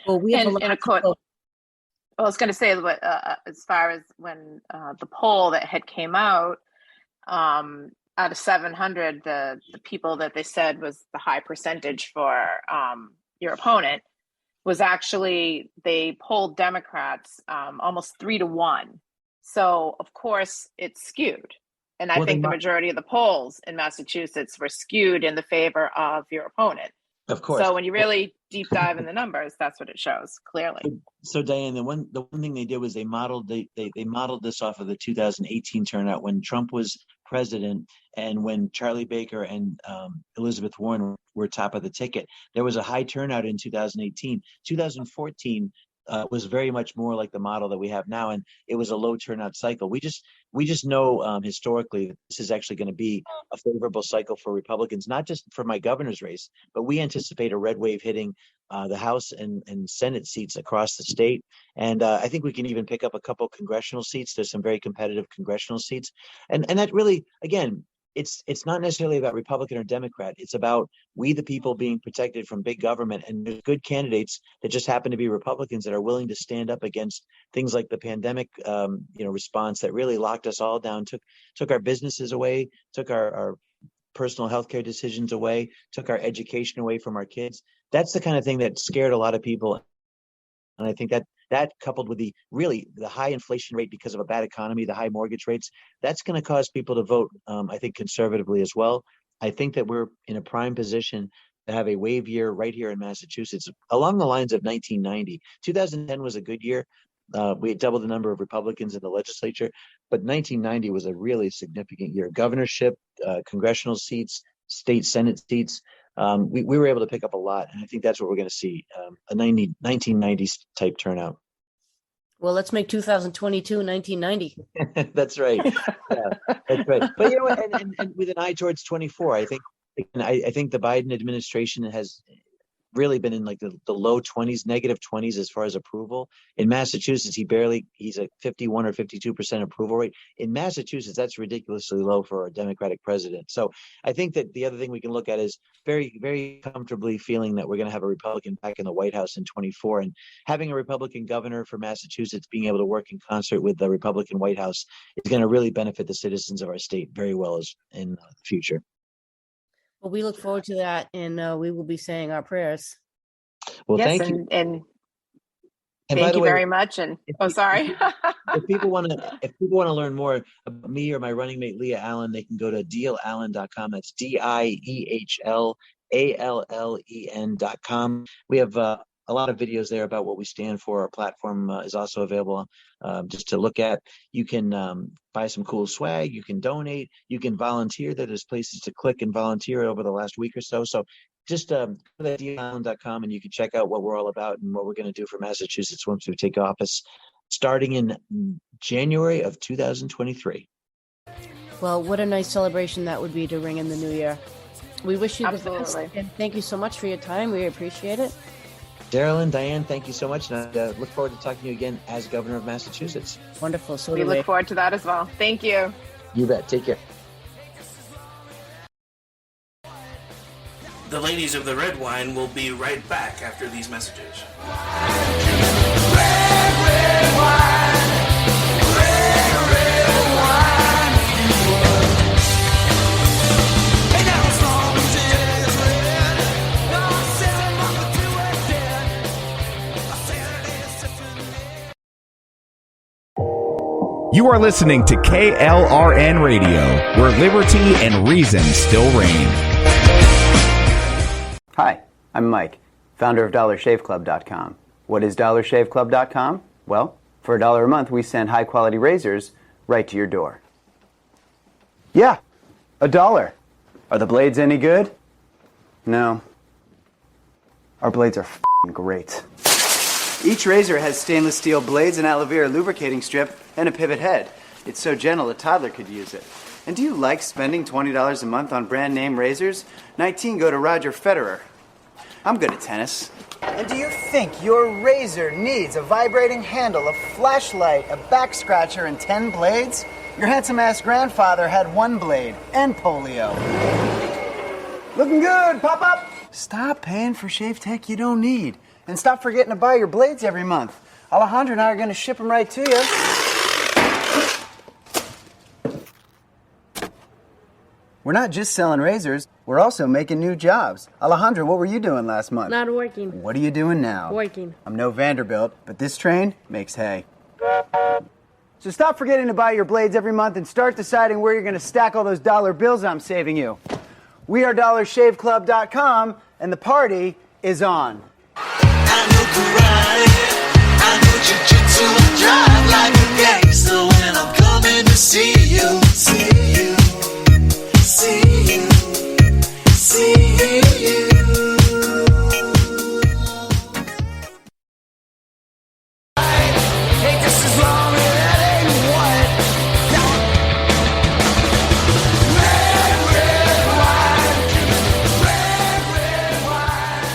Well, we have I was going to say, as far as when the poll that had came out of 700, the people that they said was the high percentage for your opponent was actually, they polled Democrats almost 3-1. So of course it's skewed. And I think the majority of the polls in Massachusetts were skewed in the favor of your opponent. Of course. So when you really deep dive in the numbers, that's what it shows clearly. So Diane, the one thing they did was they modeled this off of the 2018 turnout when Trump was president and when Charlie Baker and Elizabeth Warren were top of the ticket. There was a high turnout in 2018. 2014 was very much more like the model that we have now, and it was a low turnout cycle. We just know historically that this is actually going to be a favorable cycle for Republicans, not just for my governor's race, but we anticipate a red wave hitting the House and Senate seats across the state. And I think we can even pick up a couple congressional seats. There's some very competitive congressional seats. And that really, again, it's not necessarily about Republican or Democrat. It's about we, the people, being protected from big government, and there's good candidates that just happen to be Republicans that are willing to stand up against things like the pandemic, response that really locked us all down, took our businesses away, took our personal healthcare decisions away, took our education away from our kids. That's the kind of thing that scared a lot of people. And I think that coupled with the high inflation rate because of a bad economy, the high mortgage rates, that's going to cause people to vote, I think, conservatively as well. I think that we're in a prime position to have a wave year right here in Massachusetts along the lines of 1990. 2010 was a good year. We had doubled the number of Republicans in the legislature, but 1990 was a really significant year. Governorship, congressional seats, state Senate seats. We were able to pick up a lot, and I think that's what we're going to see, a 1990s type turnout. Well, let's make 2022 1990. That's right. Yeah, that's right. But you know what? And with an eye towards 24, I think the Biden administration has really been in like the low 20s, negative 20s as far as approval. In Massachusetts, he's a 51 or 52% approval rate. In Massachusetts, that's ridiculously low for a Democratic president. So I think that the other thing we can look at is very, very comfortably feeling that we're going to have a Republican back in the White House in 24, and having a Republican governor for Massachusetts being able to work in concert with the Republican White House is going to really benefit the citizens of our state very well as in the future. Well, we look forward to that, and we will be saying our prayers. Well, yes, thank you. And Thank you very much. And sorry. If people want to learn more about me or my running mate Leah Allen, they can go to deihallen.com. That's DIEHLALLEN.com. We have a lot of videos there about what we stand for. Our platform is also available just to look at. You can buy some cool swag. You can donate. You can volunteer. There's places to click and volunteer over the last week or so. So just go to deihallen.com and you can check out what we're all about and what we're going to do for Massachusetts once we take office, starting in January of 2023. Well, what a nice celebration that would be to ring in the new year. We wish you the best, Absolutely. and thank you so much for your time. We appreciate it. Darilyn, Diane, thank you so much. And I look forward to talking to you again as governor of Massachusetts. Wonderful. So We look forward to that as well. Thank you. You bet. Take care. The ladies of the Red Wine will be right back after these messages. You are listening to KLRN Radio, where liberty and reason still reign. Hi, I'm Mike, founder of DollarShaveClub.com. What is DollarShaveClub.com? Well, for $1 a month, we send high-quality razors right to your door. Yeah, $1. Are the blades any good? No. Our blades are f***ing great. Each razor has stainless steel blades, an aloe vera lubricating strip, and a pivot head. It's so gentle a toddler could use it. And do you like spending $20 a month on brand name razors? 19 go to Roger Federer. I'm good at tennis. And do you think your razor needs a vibrating handle, a flashlight, a back scratcher, and 10 blades? Your handsome-ass grandfather had 1 blade and polio. Looking good, Pop-Up! Stop paying for shave tech you don't need. And stop forgetting to buy your blades every month. Alejandro and I are going to ship them right to you. We're not just selling razors, we're also making new jobs. Alejandro, what were you doing last month? Not working. What are you doing now? Working. I'm no Vanderbilt, but this train makes hay. So stop forgetting to buy your blades every month and start deciding where you're going to stack all those dollar bills I'm saving you. We are DollarShaveClub.com, and the party is on. I know karate, I know jiu-jitsu, I drive like a gangster when I'm coming to see you, see you, see you, see you. Hey, this is long and that ain't what. Red, red wine, red, red wine,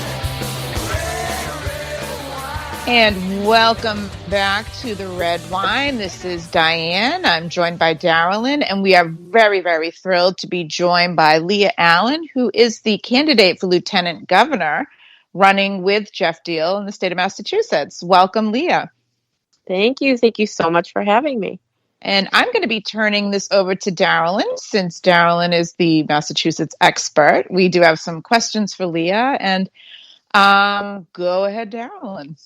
red, red wine. And welcome back to the Red Wine. This is Diane. I'm joined by Darilyn, and we are very, very thrilled to be joined by Leah Allen, who is the candidate for Lieutenant Governor running with Jeff Deihl in the state of Massachusetts. Welcome, Leah. Thank you. Thank you so much for having me. And I'm going to be turning this over to Darilyn, since Darilyn is the Massachusetts expert. We do have some questions for Leah, and go ahead, Darilyn.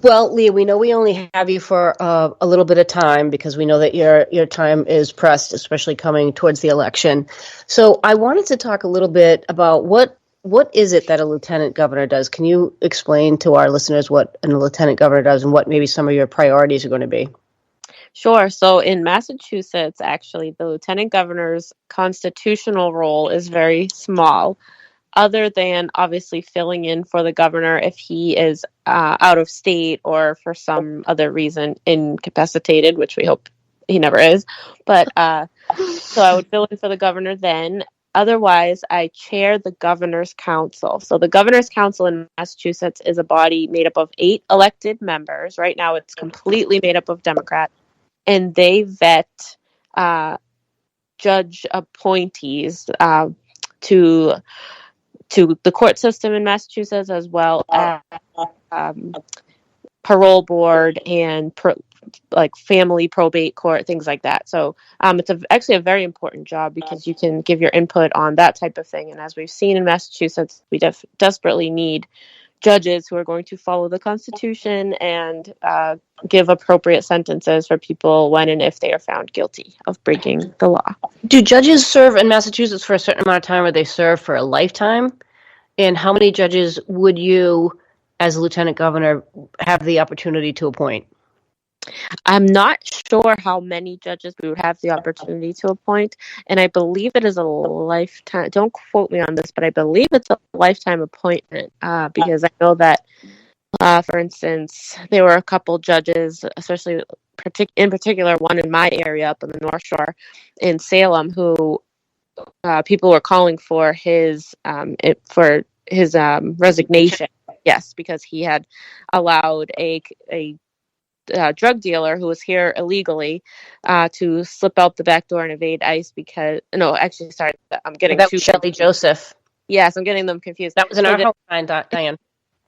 Well, Leah, we know we only have you for a little bit of time because we know that your time is pressed, especially coming towards the election. So I wanted to talk a little bit about what is it that a lieutenant governor does? Can you explain to our listeners what a lieutenant governor does and what maybe some of your priorities are going to be? Sure. So in Massachusetts, actually, the lieutenant governor's constitutional role is very small, other than obviously filling in for the governor if he is out of state or for some other reason incapacitated, which we hope he never is. But so I would fill in for the governor then. Otherwise, I chair the governor's council. So the governor's council in Massachusetts is a body made up of 8 elected members. Right now, it's completely made up of Democrats. And they vet judge appointees to the court system in Massachusetts, as well as parole board and like family probate court, things like that. So it's actually a very important job because you can give your input on that type of thing. And as we've seen in Massachusetts, we desperately need judges who are going to follow the Constitution and give appropriate sentences for people when and if they are found guilty of breaking the law. Do judges serve in Massachusetts for a certain amount of time, or they serve for a lifetime? And how many judges would you, as lieutenant governor, have the opportunity to appoint? I'm not sure how many judges we would have the opportunity to appoint, and I believe it is a lifetime. Don't quote me on this, but I believe it's a lifetime appointment because I know that, for instance, there were a couple judges, especially in particular one in my area up in the North Shore in Salem, who people were calling for his resignation. Yes, because he had allowed a drug dealer who was here illegally to slip out the back door and evade ICE I'm getting that was Shelley Joseph. Yes, I'm getting them confused. That was in our hometown, Diane.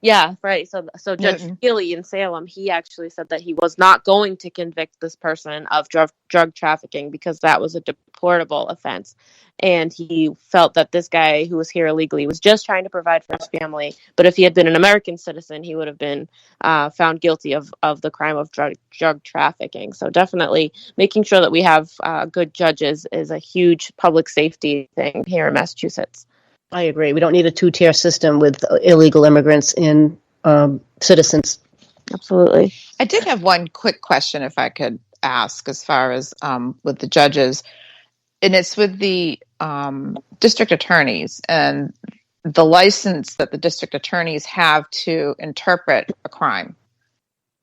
Yeah, right. So Judge Healy in Salem, he actually said that he was not going to convict this person of drug trafficking because that was a deportable offense. And he felt that this guy who was here illegally was just trying to provide for his family. But if he had been an American citizen, he would have been found guilty of the crime of drug trafficking. So definitely making sure that we have good judges is a huge public safety thing here in Massachusetts. I agree. We don't need a 2-tier system with illegal immigrants and citizens. Absolutely. I did have one quick question, if I could ask, as far as with the judges, and it's with the district attorneys and the license that the district attorneys have to interpret a crime.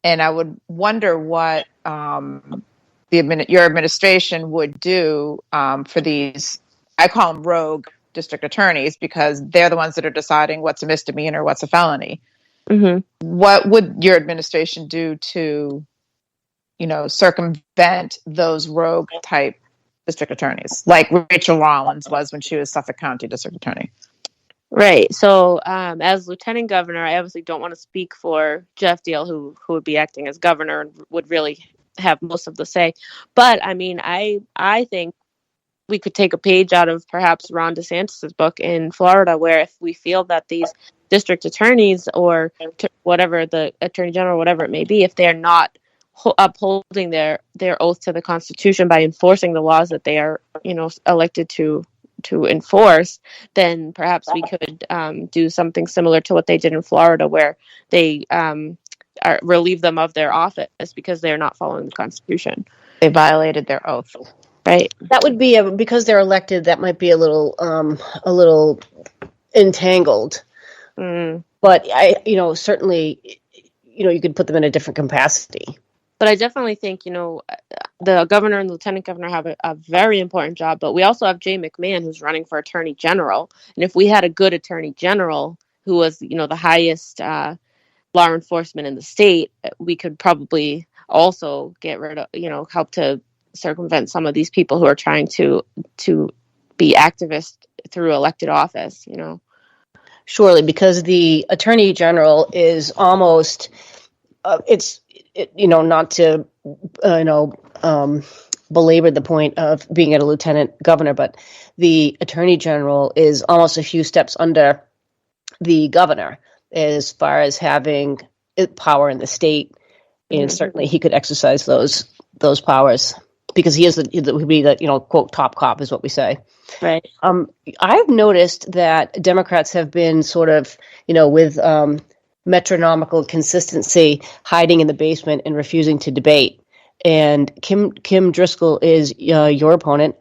And I would wonder what your administration would do for these, I call them rogue district attorneys, because they're the ones that are deciding what's a misdemeanor, what's a felony. Mm-hmm. What would your administration do to, circumvent those rogue type district attorneys, like Rachel Rollins was when she was Suffolk County District Attorney? Right. So as lieutenant governor, I obviously don't want to speak for Jeff Deihl, who would be acting as governor and would really have most of the say. But I mean, I think we could take a page out of perhaps Ron DeSantis's book in Florida, where if we feel that these district attorneys or whatever, the attorney general, whatever it may be, if they're not upholding their oath to the Constitution by enforcing the laws that they are, elected to enforce, then perhaps we could do something similar to what they did in Florida, where they relieve them of their office because they're not following the Constitution. They violated their oath. Right. That would be because they're elected. That might be a little entangled. Mm. But certainly, you could put them in a different capacity. But I definitely think, the governor and lieutenant governor have a very important job. But we also have Jay McMahon, who's running for attorney general. And if we had a good attorney general who was, the highest law enforcement in the state, we could probably also get rid of, help to circumvent some of these people who are trying to be activists through elected office, Surely, because the attorney general is almost, not to, belabor the point of being a lieutenant governor, but the attorney general is almost a few steps under the governor as far as having power in the state, and certainly he could exercise those powers because he is would be the quote top cop is what we say. Right. I've noticed that Democrats have been sort of with metronomical consistency hiding in the basement and refusing to debate. And Kim Driscoll is your opponent.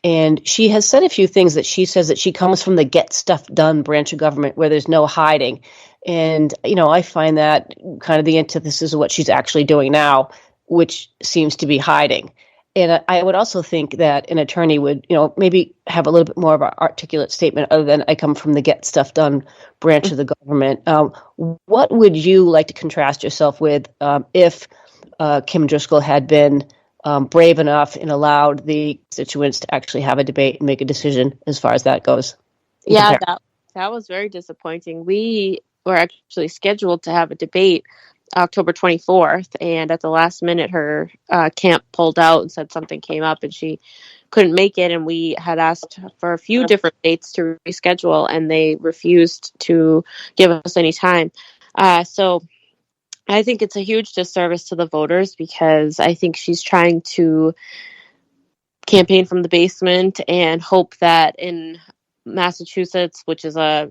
And she has said a few things that she says that she comes from the get stuff done branch of government where there's no hiding. And, I find that kind of the antithesis of what she's actually doing now, which seems to be hiding. And I would also think that an attorney would, maybe have a little bit more of an articulate statement other than I come from the get stuff done branch of the government. What would you like to contrast yourself with if Kim Driscoll had been brave enough and allowed the constituents to actually have a debate and make a decision as far as that goes? Yeah, that was very disappointing. We were actually scheduled to have a debate October 24th, and at the last minute her camp pulled out and said something came up and she couldn't make it, and we had asked for a few different dates to reschedule and they refused to give us any time. So I think it's a huge disservice to the voters because I think she's trying to campaign from the basement and hope that in Massachusetts, which is a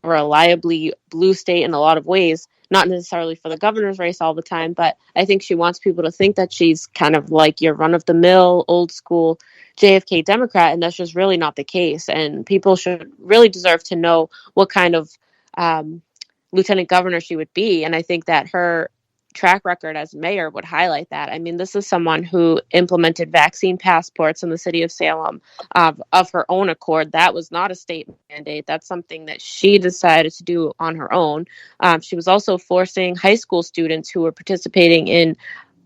reliably blue state in a lot of ways, not necessarily for the governor's race all the time, but I think she wants people to think that she's kind of like your run-of-the-mill, old-school JFK Democrat, and that's just really not the case. And people should really deserve to know what kind of lieutenant governor she would be, and I think that her track record as mayor would highlight that. I mean, this is someone who implemented vaccine passports in the city of Salem of her own accord. That was not a state mandate. That's something that she decided to do on her own. She was also forcing high school students who were participating in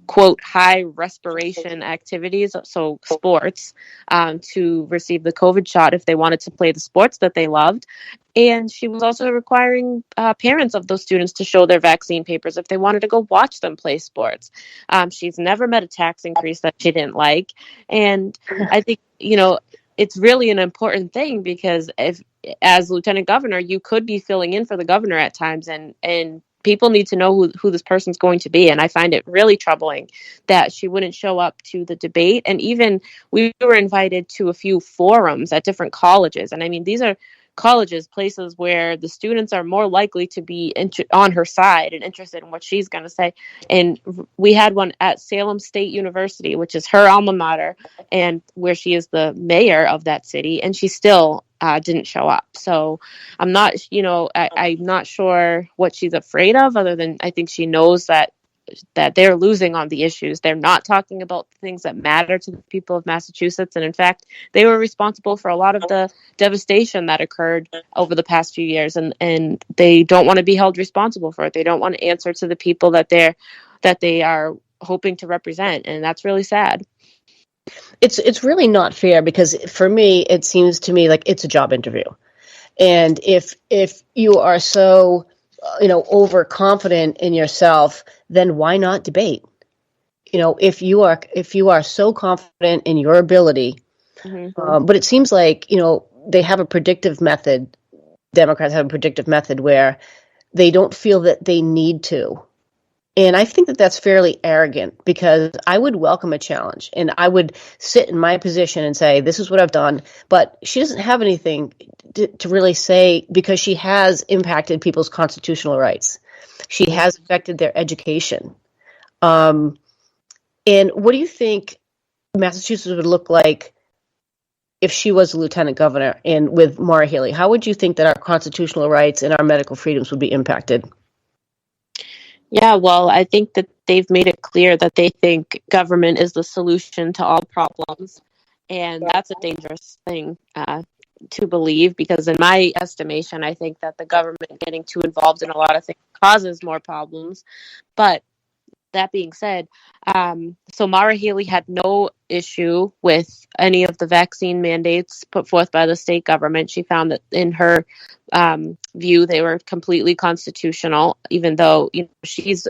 quote high respiration activities, so sports, to receive the COVID shot if they wanted to play the sports that they loved. And she was also requiring parents of those students to show their vaccine papers if they wanted to go watch them play sports. She's never met a tax increase that she didn't like. And I think, it's really an important thing because if, as lieutenant governor, you could be filling in for the governor at times, and people need to know who this person's going to be. And I find it really troubling that she wouldn't show up to the debate. And even we were invited to a few forums at different colleges. And I mean, these are colleges, places where the students are more likely to be on her side and interested in what she's going to say. And we had one at Salem State University, which is her alma mater, and where she is the mayor of that city, and she still didn't show up. So I'm not, I'm not sure what she's afraid of, other than I think she knows that they're losing on the issues. They're not talking about the things that matter to the people of Massachusetts. And in fact, they were responsible for a lot of the devastation that occurred over the past few years. And they don't want to be held responsible for it. They don't want to answer to the people that they are hoping to represent. And that's really sad. It's really not fair because for me, it seems to me like it's a job interview. And if you are so overconfident in yourself, then why not debate? If you are so confident in your ability, but it seems like they have a predictive method. Democrats have a predictive method where they don't feel that they need to. And I think that that's fairly arrogant because I would welcome a challenge and I would sit in my position and say, this is what I've done. But she doesn't have anything to really say because she has impacted people's constitutional rights. She has affected their education. And what do you think Massachusetts would look like if she was a lieutenant governor and with Maura Healey? How would you think that our constitutional rights and our medical freedoms would be impacted? Yeah, well, I think that they've made it clear that they think government is the solution to all problems. And that's a dangerous thing. to believe, because in my estimation, I think that the government getting too involved in a lot of things causes more problems. But that being said, so Mara Healy had no issue with any of the vaccine mandates put forth by the state government. She found that in her view, they were completely constitutional, even though she's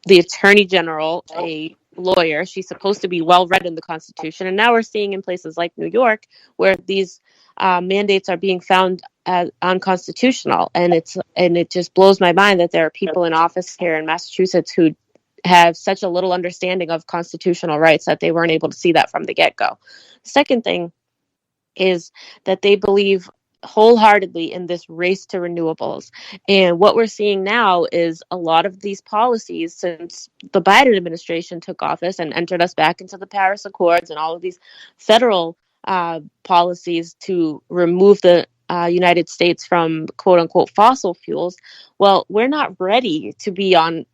the attorney general, a lawyer. She's supposed to be well read in the Constitution. And now we're seeing in places like New York where these mandates are being found as unconstitutional. And it just blows my mind that there are people in office here in Massachusetts who have such a little understanding of constitutional rights that they weren't able to see that from the get-go. Second thing is that they believe wholeheartedly in this race to renewables. And what we're seeing now is a lot of these policies, since the Biden administration took office and entered us back into the Paris Accords and all of these federal policies to remove the United States from quote unquote fossil fuels. Well, we're not ready to be on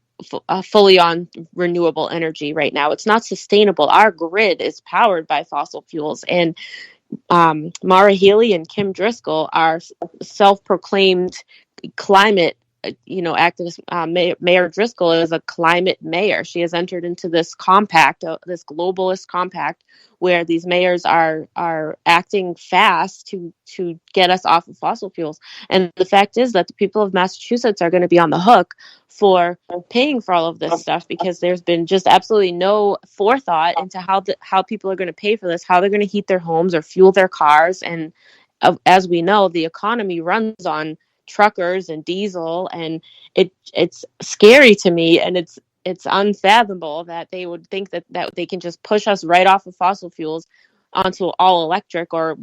fully on renewable energy right now. It's not sustainable. Our grid is powered by fossil fuels, and Mara Healy and Kim Driscoll are self-proclaimed climate activist. Mayor Driscoll is a climate mayor. She has entered into this compact, this globalist compact, where these mayors are acting fast to get us off of fossil fuels. And the fact is that the people of Massachusetts are going to be on the hook for paying for all of this stuff, because there's been just absolutely no forethought into how people are going to pay for this, how they're going to heat their homes or fuel their cars. And as we know, the economy runs on truckers and diesel, and it's scary to me, and it's unfathomable that they would think that they can just push us right off of fossil fuels onto all electric or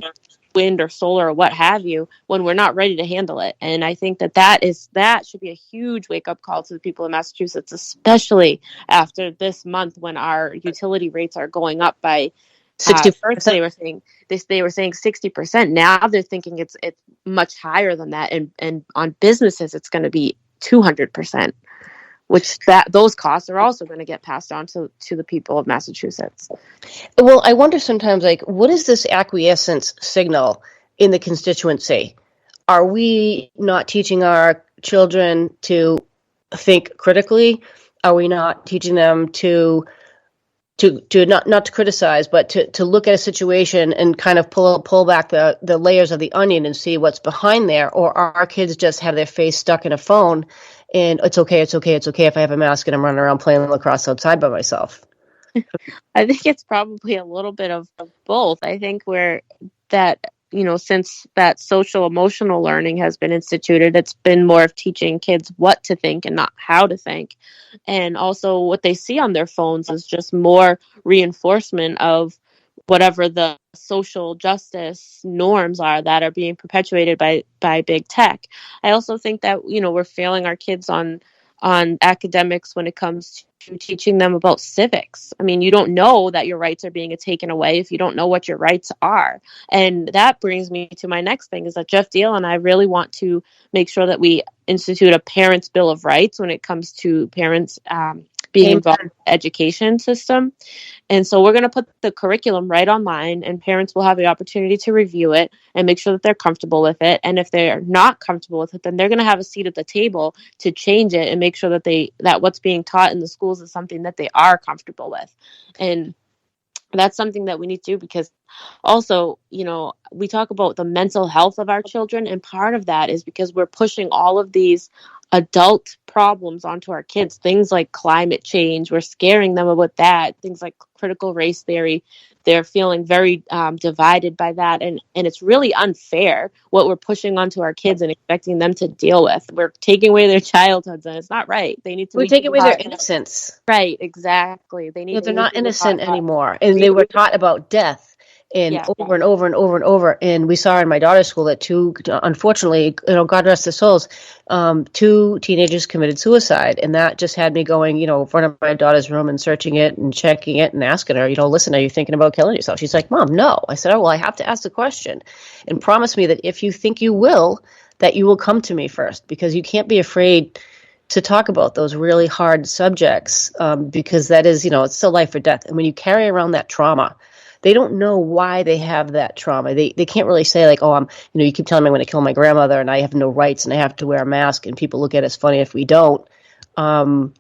wind or solar or what have you, when we're not ready to handle it. And I think that should be a huge wake-up call to the people of Massachusetts, especially after this month when our utility rates are going up by 60%. First they were saying 60%. Now they're thinking it's much higher than that, and on businesses it's going to be 200%, which those costs are also going to get passed on to the people of Massachusetts. Well, I wonder sometimes, like, what is this acquiescence signal in the constituency? Are we not teaching our children to think critically? Are we not teaching them to not to criticize, but to look at a situation and kind of pull back the layers of the onion and see what's behind there? Or are our kids just have their face stuck in a phone and it's okay if I have a mask and I'm running around playing lacrosse outside by myself? I think it's probably a little bit of both. I think since that social emotional learning has been instituted, it's been more of teaching kids what to think and not how to think. And also what they see on their phones is just more reinforcement of whatever the social justice norms are that are being perpetuated by big tech. I also think that, we're failing our kids on academics when it comes to teaching them about civics. I mean, you don't know that your rights are being taken away if you don't know what your rights are. And that brings me to my next thing, is that Jeff Deihl and I really want to make sure that we institute a parents' bill of rights when it comes to parents being involved in the education system. And so we're going to put the curriculum right online, and parents will have the opportunity to review it and make sure that they're comfortable with it. And if they're not comfortable with it, then they're going to have a seat at the table to change it and make sure that what's being taught in the schools is something that they are comfortable with. And that's something that we need to do, because also, we talk about the mental health of our children, and part of that is because we're pushing all of these adult problems onto our kids, things like climate change. We're scaring them about that, things like critical race theory. They're feeling very divided by that, and it's really unfair what we're pushing onto our kids and expecting them to deal with. We're taking away their childhoods, and it's not right. They need to. We take away their innocence. Right, exactly. They're not innocent anymore, and they were taught about death. And over and over and over and over. And we saw in my daughter's school that unfortunately, God rest their souls, 2 teenagers committed suicide. And that just had me going, in front of my daughter's room and searching it and checking it and asking her, listen, are you thinking about killing yourself? She's like, Mom, no. I said, oh, well, I have to ask the question, and promise me that if you think you will, that you will come to me first, because you can't be afraid to talk about those really hard subjects, because that is, it's still life or death. And when you carry around that trauma, they don't know why they have that trauma. They can't really say like, oh, you keep telling me I'm going to kill my grandmother and I have no rights and I have to wear a mask and people look at us funny if we don't. Obama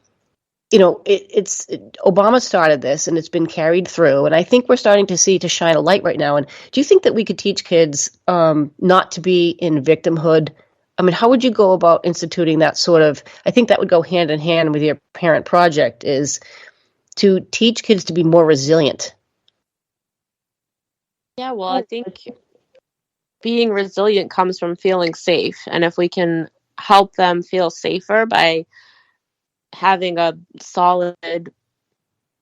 started this and it's been carried through, and I think we're starting to shine a light right now. And do you think that we could teach kids not to be in victimhood? I mean, how would you go about instituting that sort of? I think that would go hand in hand with your parent project, is to teach kids to be more resilient. Yeah, well, I think being resilient comes from feeling safe, and if we can help them feel safer by having a solid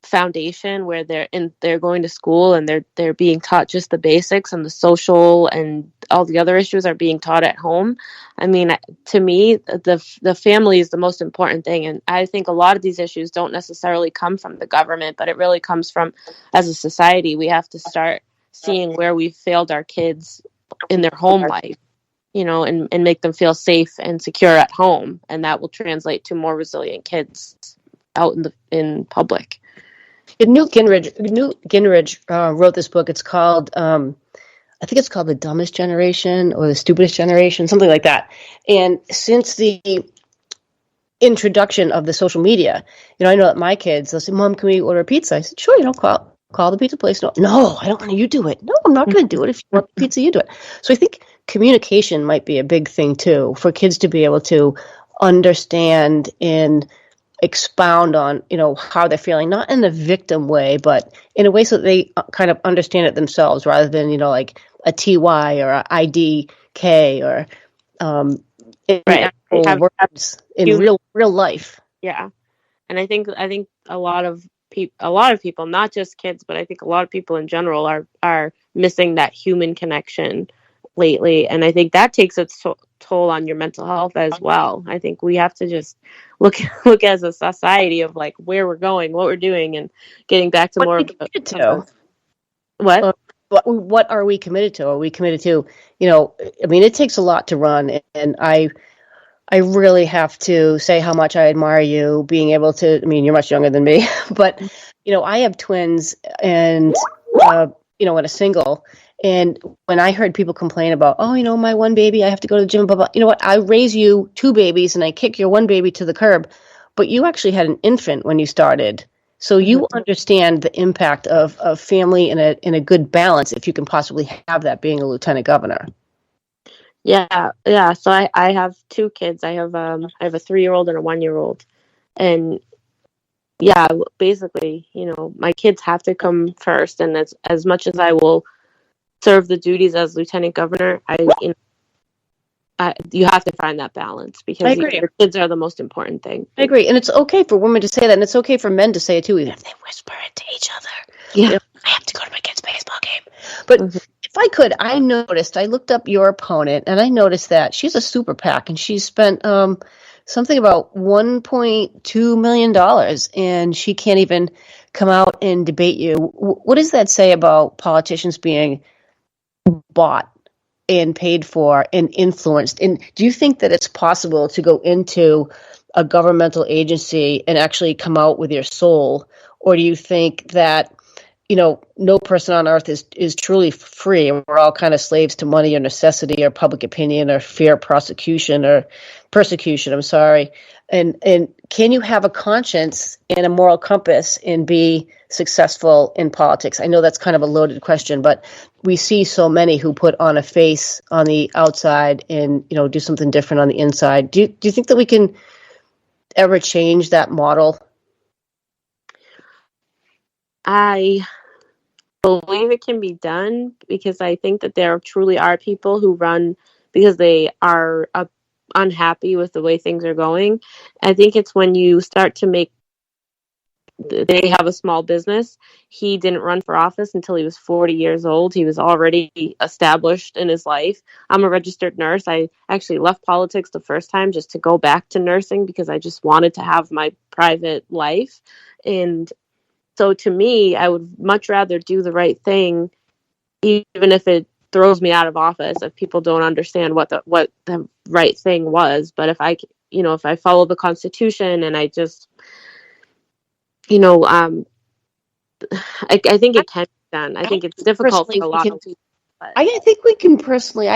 foundation where they're going to school and they're being taught just the basics, and the social and all the other issues are being taught at home. I mean, to me, the family is the most important thing, and I think a lot of these issues don't necessarily come from the government, but it really comes from, as a society, we have to start seeing where we've failed our kids in their home life, and make them feel safe and secure at home, and that will translate to more resilient kids out in public. Newt Gingrich wrote this book. It's called, I think it's called The Dumbest Generation or The Stupidest Generation, something like that. And since the introduction of the social media, I know that my kids, they'll say, Mom, can we order a pizza? I said, sure, call the pizza place. No, I don't want you do it. No, I'm not going to do it. If you want pizza, you do it. So I think communication might be a big thing too, for kids to be able to understand and expound on, how they're feeling, not in a victim way, but in a way so that they kind of understand it themselves, rather than, like a TY or a IDK or words in real life. Yeah. And I think a lot of people, not just kids, but I think a lot of people in general are missing that human connection lately. And I think that takes its toll on your mental health as well. I think we have to just look as a society of like where we're going, what we're doing, and getting back to more of what are we committed to? Are we committed to, it takes a lot to run, and I really have to say how much I admire you being able to, you're much younger than me, but, I have twins and, and a single. And when I heard people complain about, my one baby, I have to go to the gym, blah, blah, you know what? I raise you two babies and I kick your one baby to the curb, but you actually had an infant when you started. So you understand the impact of family in a good balance, if you can possibly have that being a lieutenant governor. Yeah. So I have two kids. I have a 3-year-old and a 1-year-old, and yeah, basically, my kids have to come first. And as much as I will serve the duties as lieutenant governor, you have to find that balance, because your kids are the most important thing. I agree, and it's okay for women to say that, and it's okay for men to say it too, even if they whisper it to each other. Yeah, I have to go to my kid's baseball game. But if I could, I looked up your opponent, and I noticed that she's a super PAC, and she's spent something about $1.2 million, and she can't even come out and debate you. What does that say about politicians being bought and paid for and influenced? And do you think that it's possible to go into a governmental agency and actually come out with your soul? Or do you think that, no person on earth is truly free? We're all kind of slaves to money or necessity or public opinion or fear of prosecution or persecution. I'm sorry. And can you have a conscience and a moral compass and be successful in politics? I know that's kind of a loaded question, but we see so many who put on a face on the outside and, do something different on the inside. Do you think that we can ever change that model? I believe it can be done, because I think that there truly are people who run because they are unhappy with the way things are going. I think it's when you start to they have a small business. He didn't run for office until he was 40 years old. He was already established in his life. I'm a registered nurse. I actually left politics the first time just to go back to nursing, because I just wanted to have my private life. And so to me, I would much rather do the right thing, even if it throws me out of office, if people don't understand what the right thing was. But if I follow the Constitution and I just, I think it can be done. I think it's difficult for a lot of people. But I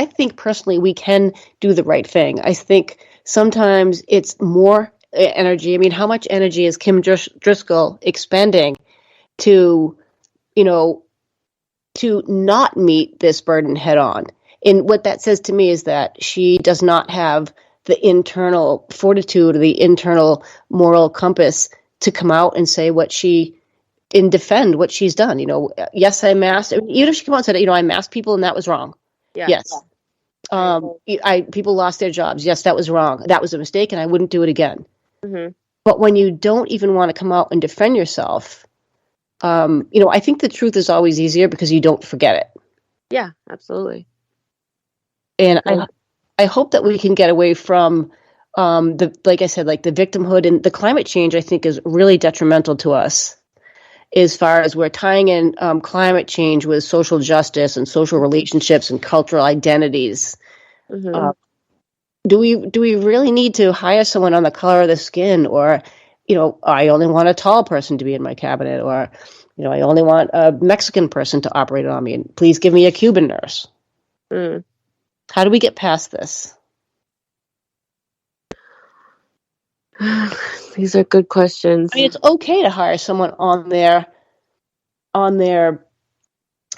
think personally we can do the right thing. I think sometimes it's more energy. I mean, how much energy is Kim Driscoll expending to, you know, to not meet this burden head on? And what that says to me is that she does not have the internal fortitude or the internal moral compass to come out and say and defend what she's done. You know, yes, I masked. Even if she came out and said, you know, I masked people and that was wrong. yeah. Yes. People lost their jobs. Yes, that was wrong. That was a mistake, and I wouldn't do it again. Mm-hmm. But when you don't even want to come out and defend yourself, you know, I think the truth is always easier because you don't forget it. Yeah, absolutely. And I hope that we can get away from like I said, like the victimhood, and the climate change, I think, is really detrimental to us as far as we're tying in climate change with social justice and social relationships and cultural identities. Mm-hmm. Do we really need to hire someone on the color of the skin, or, you know, I only want a tall person to be in my cabinet, or, you know, I only want a Mexican person to operate on me, and please give me a Cuban nurse. Mm. How do we get past this? These are good questions. I mean, it's okay to hire someone on their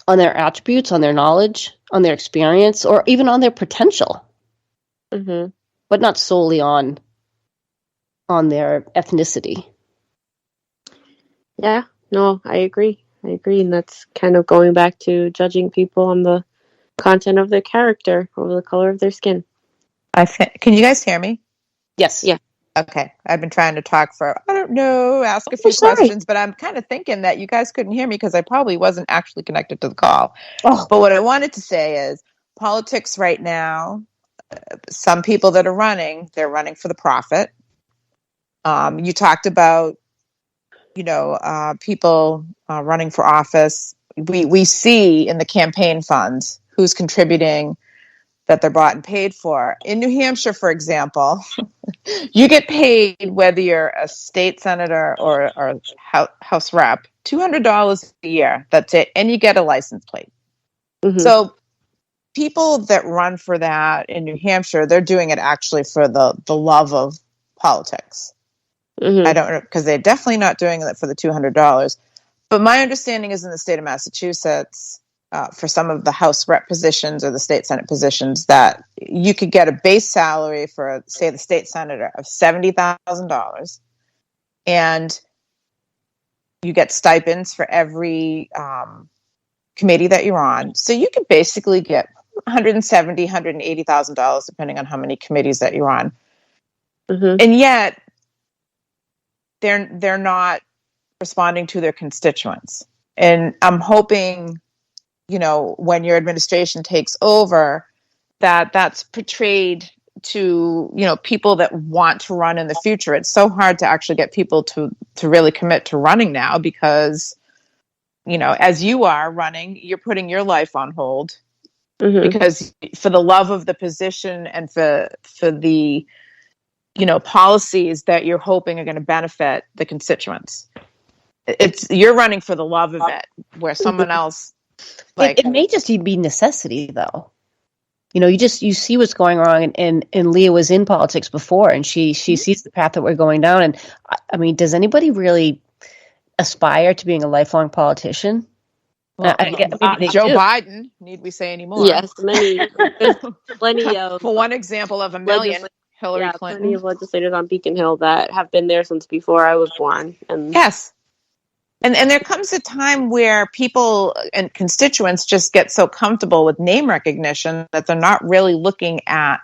attributes, on their knowledge, on their experience, or even on their potential, Mm-hmm. but not solely on their ethnicity. Yeah, no, I agree. And that's kind of going back to judging people on the content of their character over the color of their skin. Can you guys hear me? Yes. Yeah. Okay. I've been trying to talk ask a few questions, but I'm kind of thinking that you guys couldn't hear me because I probably wasn't actually connected to the call. Oh. But what I wanted to say is politics right now, some people that are running, they're running for the profit. You talked about, people running for office. We see in the campaign funds who's contributing, that they're bought and paid for. In New Hampshire, for example, you get paid whether you're a state senator or House rep, $200 a year. That's it. And you get a license plate. Mm-hmm. So people that run for that in New Hampshire, they're doing it actually for the love of politics. Mm-hmm. I don't know, because they're definitely not doing it for the $200. But my understanding is in the state of Massachusetts, for some of the House rep positions or the state Senate positions, that you could get a base salary for, say, the state senator of $70,000, and you get stipends for every committee that you're on. So you could basically get $170,000, $180,000, depending on how many committees that you're on. Mm-hmm. And yet, they're not responding to their constituents. And I'm hoping, when your administration takes over, that's portrayed to, people that want to run in the future. It's so hard to actually get people to really commit to running now because, as you are running, you're putting your life on hold, Mm-hmm. because for the love of the position and for the, policies that you're hoping are going to benefit the constituents. You're running for the love of it, where someone else, it may just even be necessity, though. You see what's going on, and Leah was in politics before, and she sees the path that we're going down. And I mean, does anybody really aspire to being a lifelong politician? Well, Joe do. Biden, need we say any more? Yes, plenty of. For one example of a million, Hillary Clinton. Plenty of legislators on Beacon Hill that have been there since before I was born. And yes. And there comes a time where people and constituents just get so comfortable with name recognition that they're not really looking at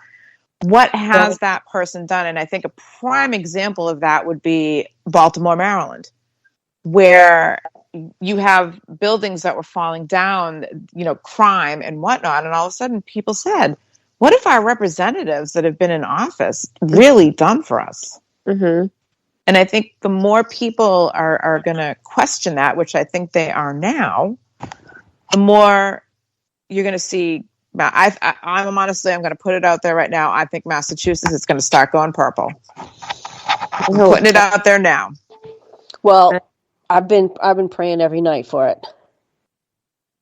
what has that person done. And I think a prime example of that would be Baltimore, Maryland, where you have buildings that were falling down, crime and whatnot. And all of a sudden people said, what if our representatives that have been in office really done for us? Mm-hmm. And I think the more people are going to question that, which I think they are now, the more you're going to see. I'm honestly, I'm going to put it out there right now. I think Massachusetts is going to start going purple. I'm putting it out there now. Well, I've been praying every night for it.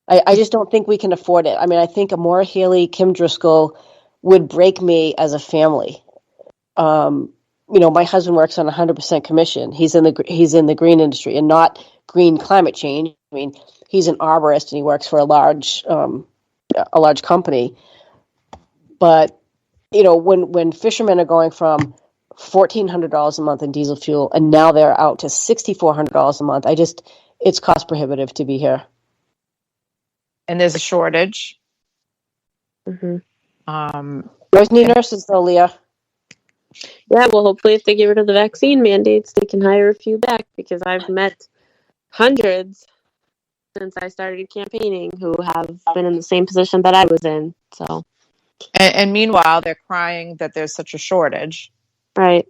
I just don't think we can afford it. I mean, I think a Maura Healey, Kim Driscoll would break me as a family. My husband works on 100% commission. He's in the green industry and not green climate change. I mean, he's an arborist and he works for a large company. But when fishermen are going from $1,400 a month in diesel fuel and now they're out to $6,400 a month, it's cost prohibitive to be here. And there's a shortage. Mm-hmm. There's new nurses though, Leah. Yeah, well, hopefully if they get rid of the vaccine mandates, they can hire a few back, because I've met hundreds since I started campaigning who have been in the same position that I was in. So, and meanwhile, they're crying that there's such a shortage. Right.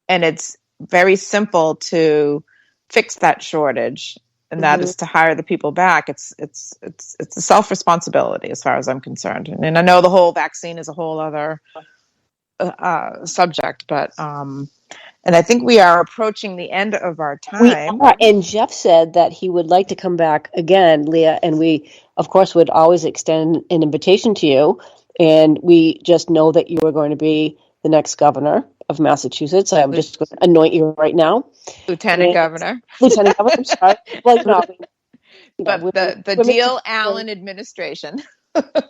And it's very simple to fix that shortage, and that is to hire the people back. It's a self-responsibility as far as I'm concerned. And I know the whole vaccine is a whole other subject, but and I think we are approaching the end of our time. We are, and Jeff said that he would like to come back again, Leah, and we, of course, would always extend an invitation to you. And we just know that you are going to be the next governor of Massachusetts. I'm just going to anoint you right now. Lieutenant Governor. Lieutenant Governor, I'm sorry. Well, but the Deihl Allen administration.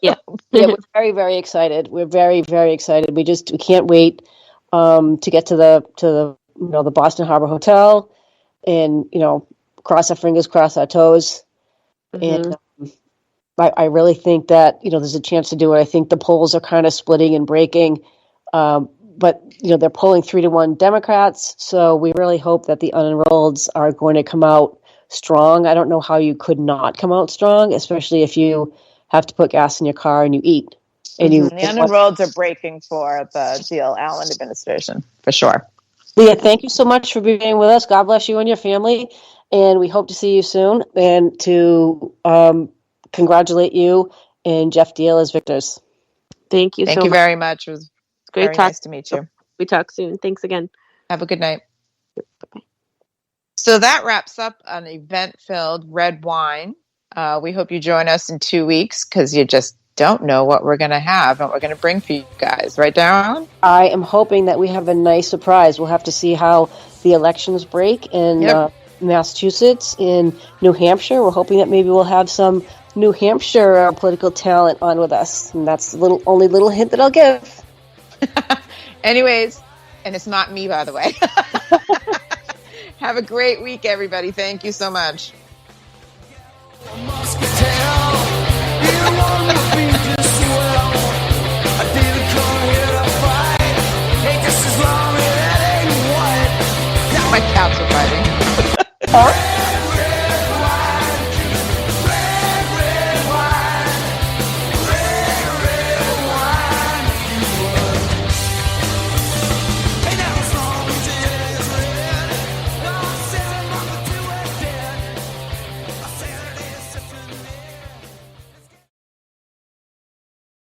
Yeah, we're very, very excited. We're very, very excited. We can't wait to get to the Boston Harbor Hotel, and cross our fingers, cross our toes, and I really think that there's a chance to do it. I think the polls are kind of splitting and breaking, but they're polling 3-1 Democrats, so we really hope that the unenrolleds are going to come out strong. I don't know how you could not come out strong, especially if you have to put gas in your car and you eat. And the unenrolleds are breaking for the Deihl Allen administration, for sure. Leah, thank you so much for being with us. God bless you and your family, and we hope to see you soon, and to congratulate you and Jeff Deihl as victors. Thank you so much. Thank you very much. It was great very nice to meet you. We talk soon. Thanks again. Have a good night. Bye-bye. So that wraps up an event-filled Red Wine. We hope you join us in 2 weeks, because you just don't know what we're going to have and what we're going to bring for you guys. Right, Darilyn? I am hoping that we have a nice surprise. We'll have to see how the elections break in Massachusetts, in New Hampshire. We're hoping that maybe we'll have some New Hampshire political talent on with us. And that's the only little hint that I'll give. Anyways, and it's not me, by the way. Have a great week, everybody. Thank you so much. My cats are fighting.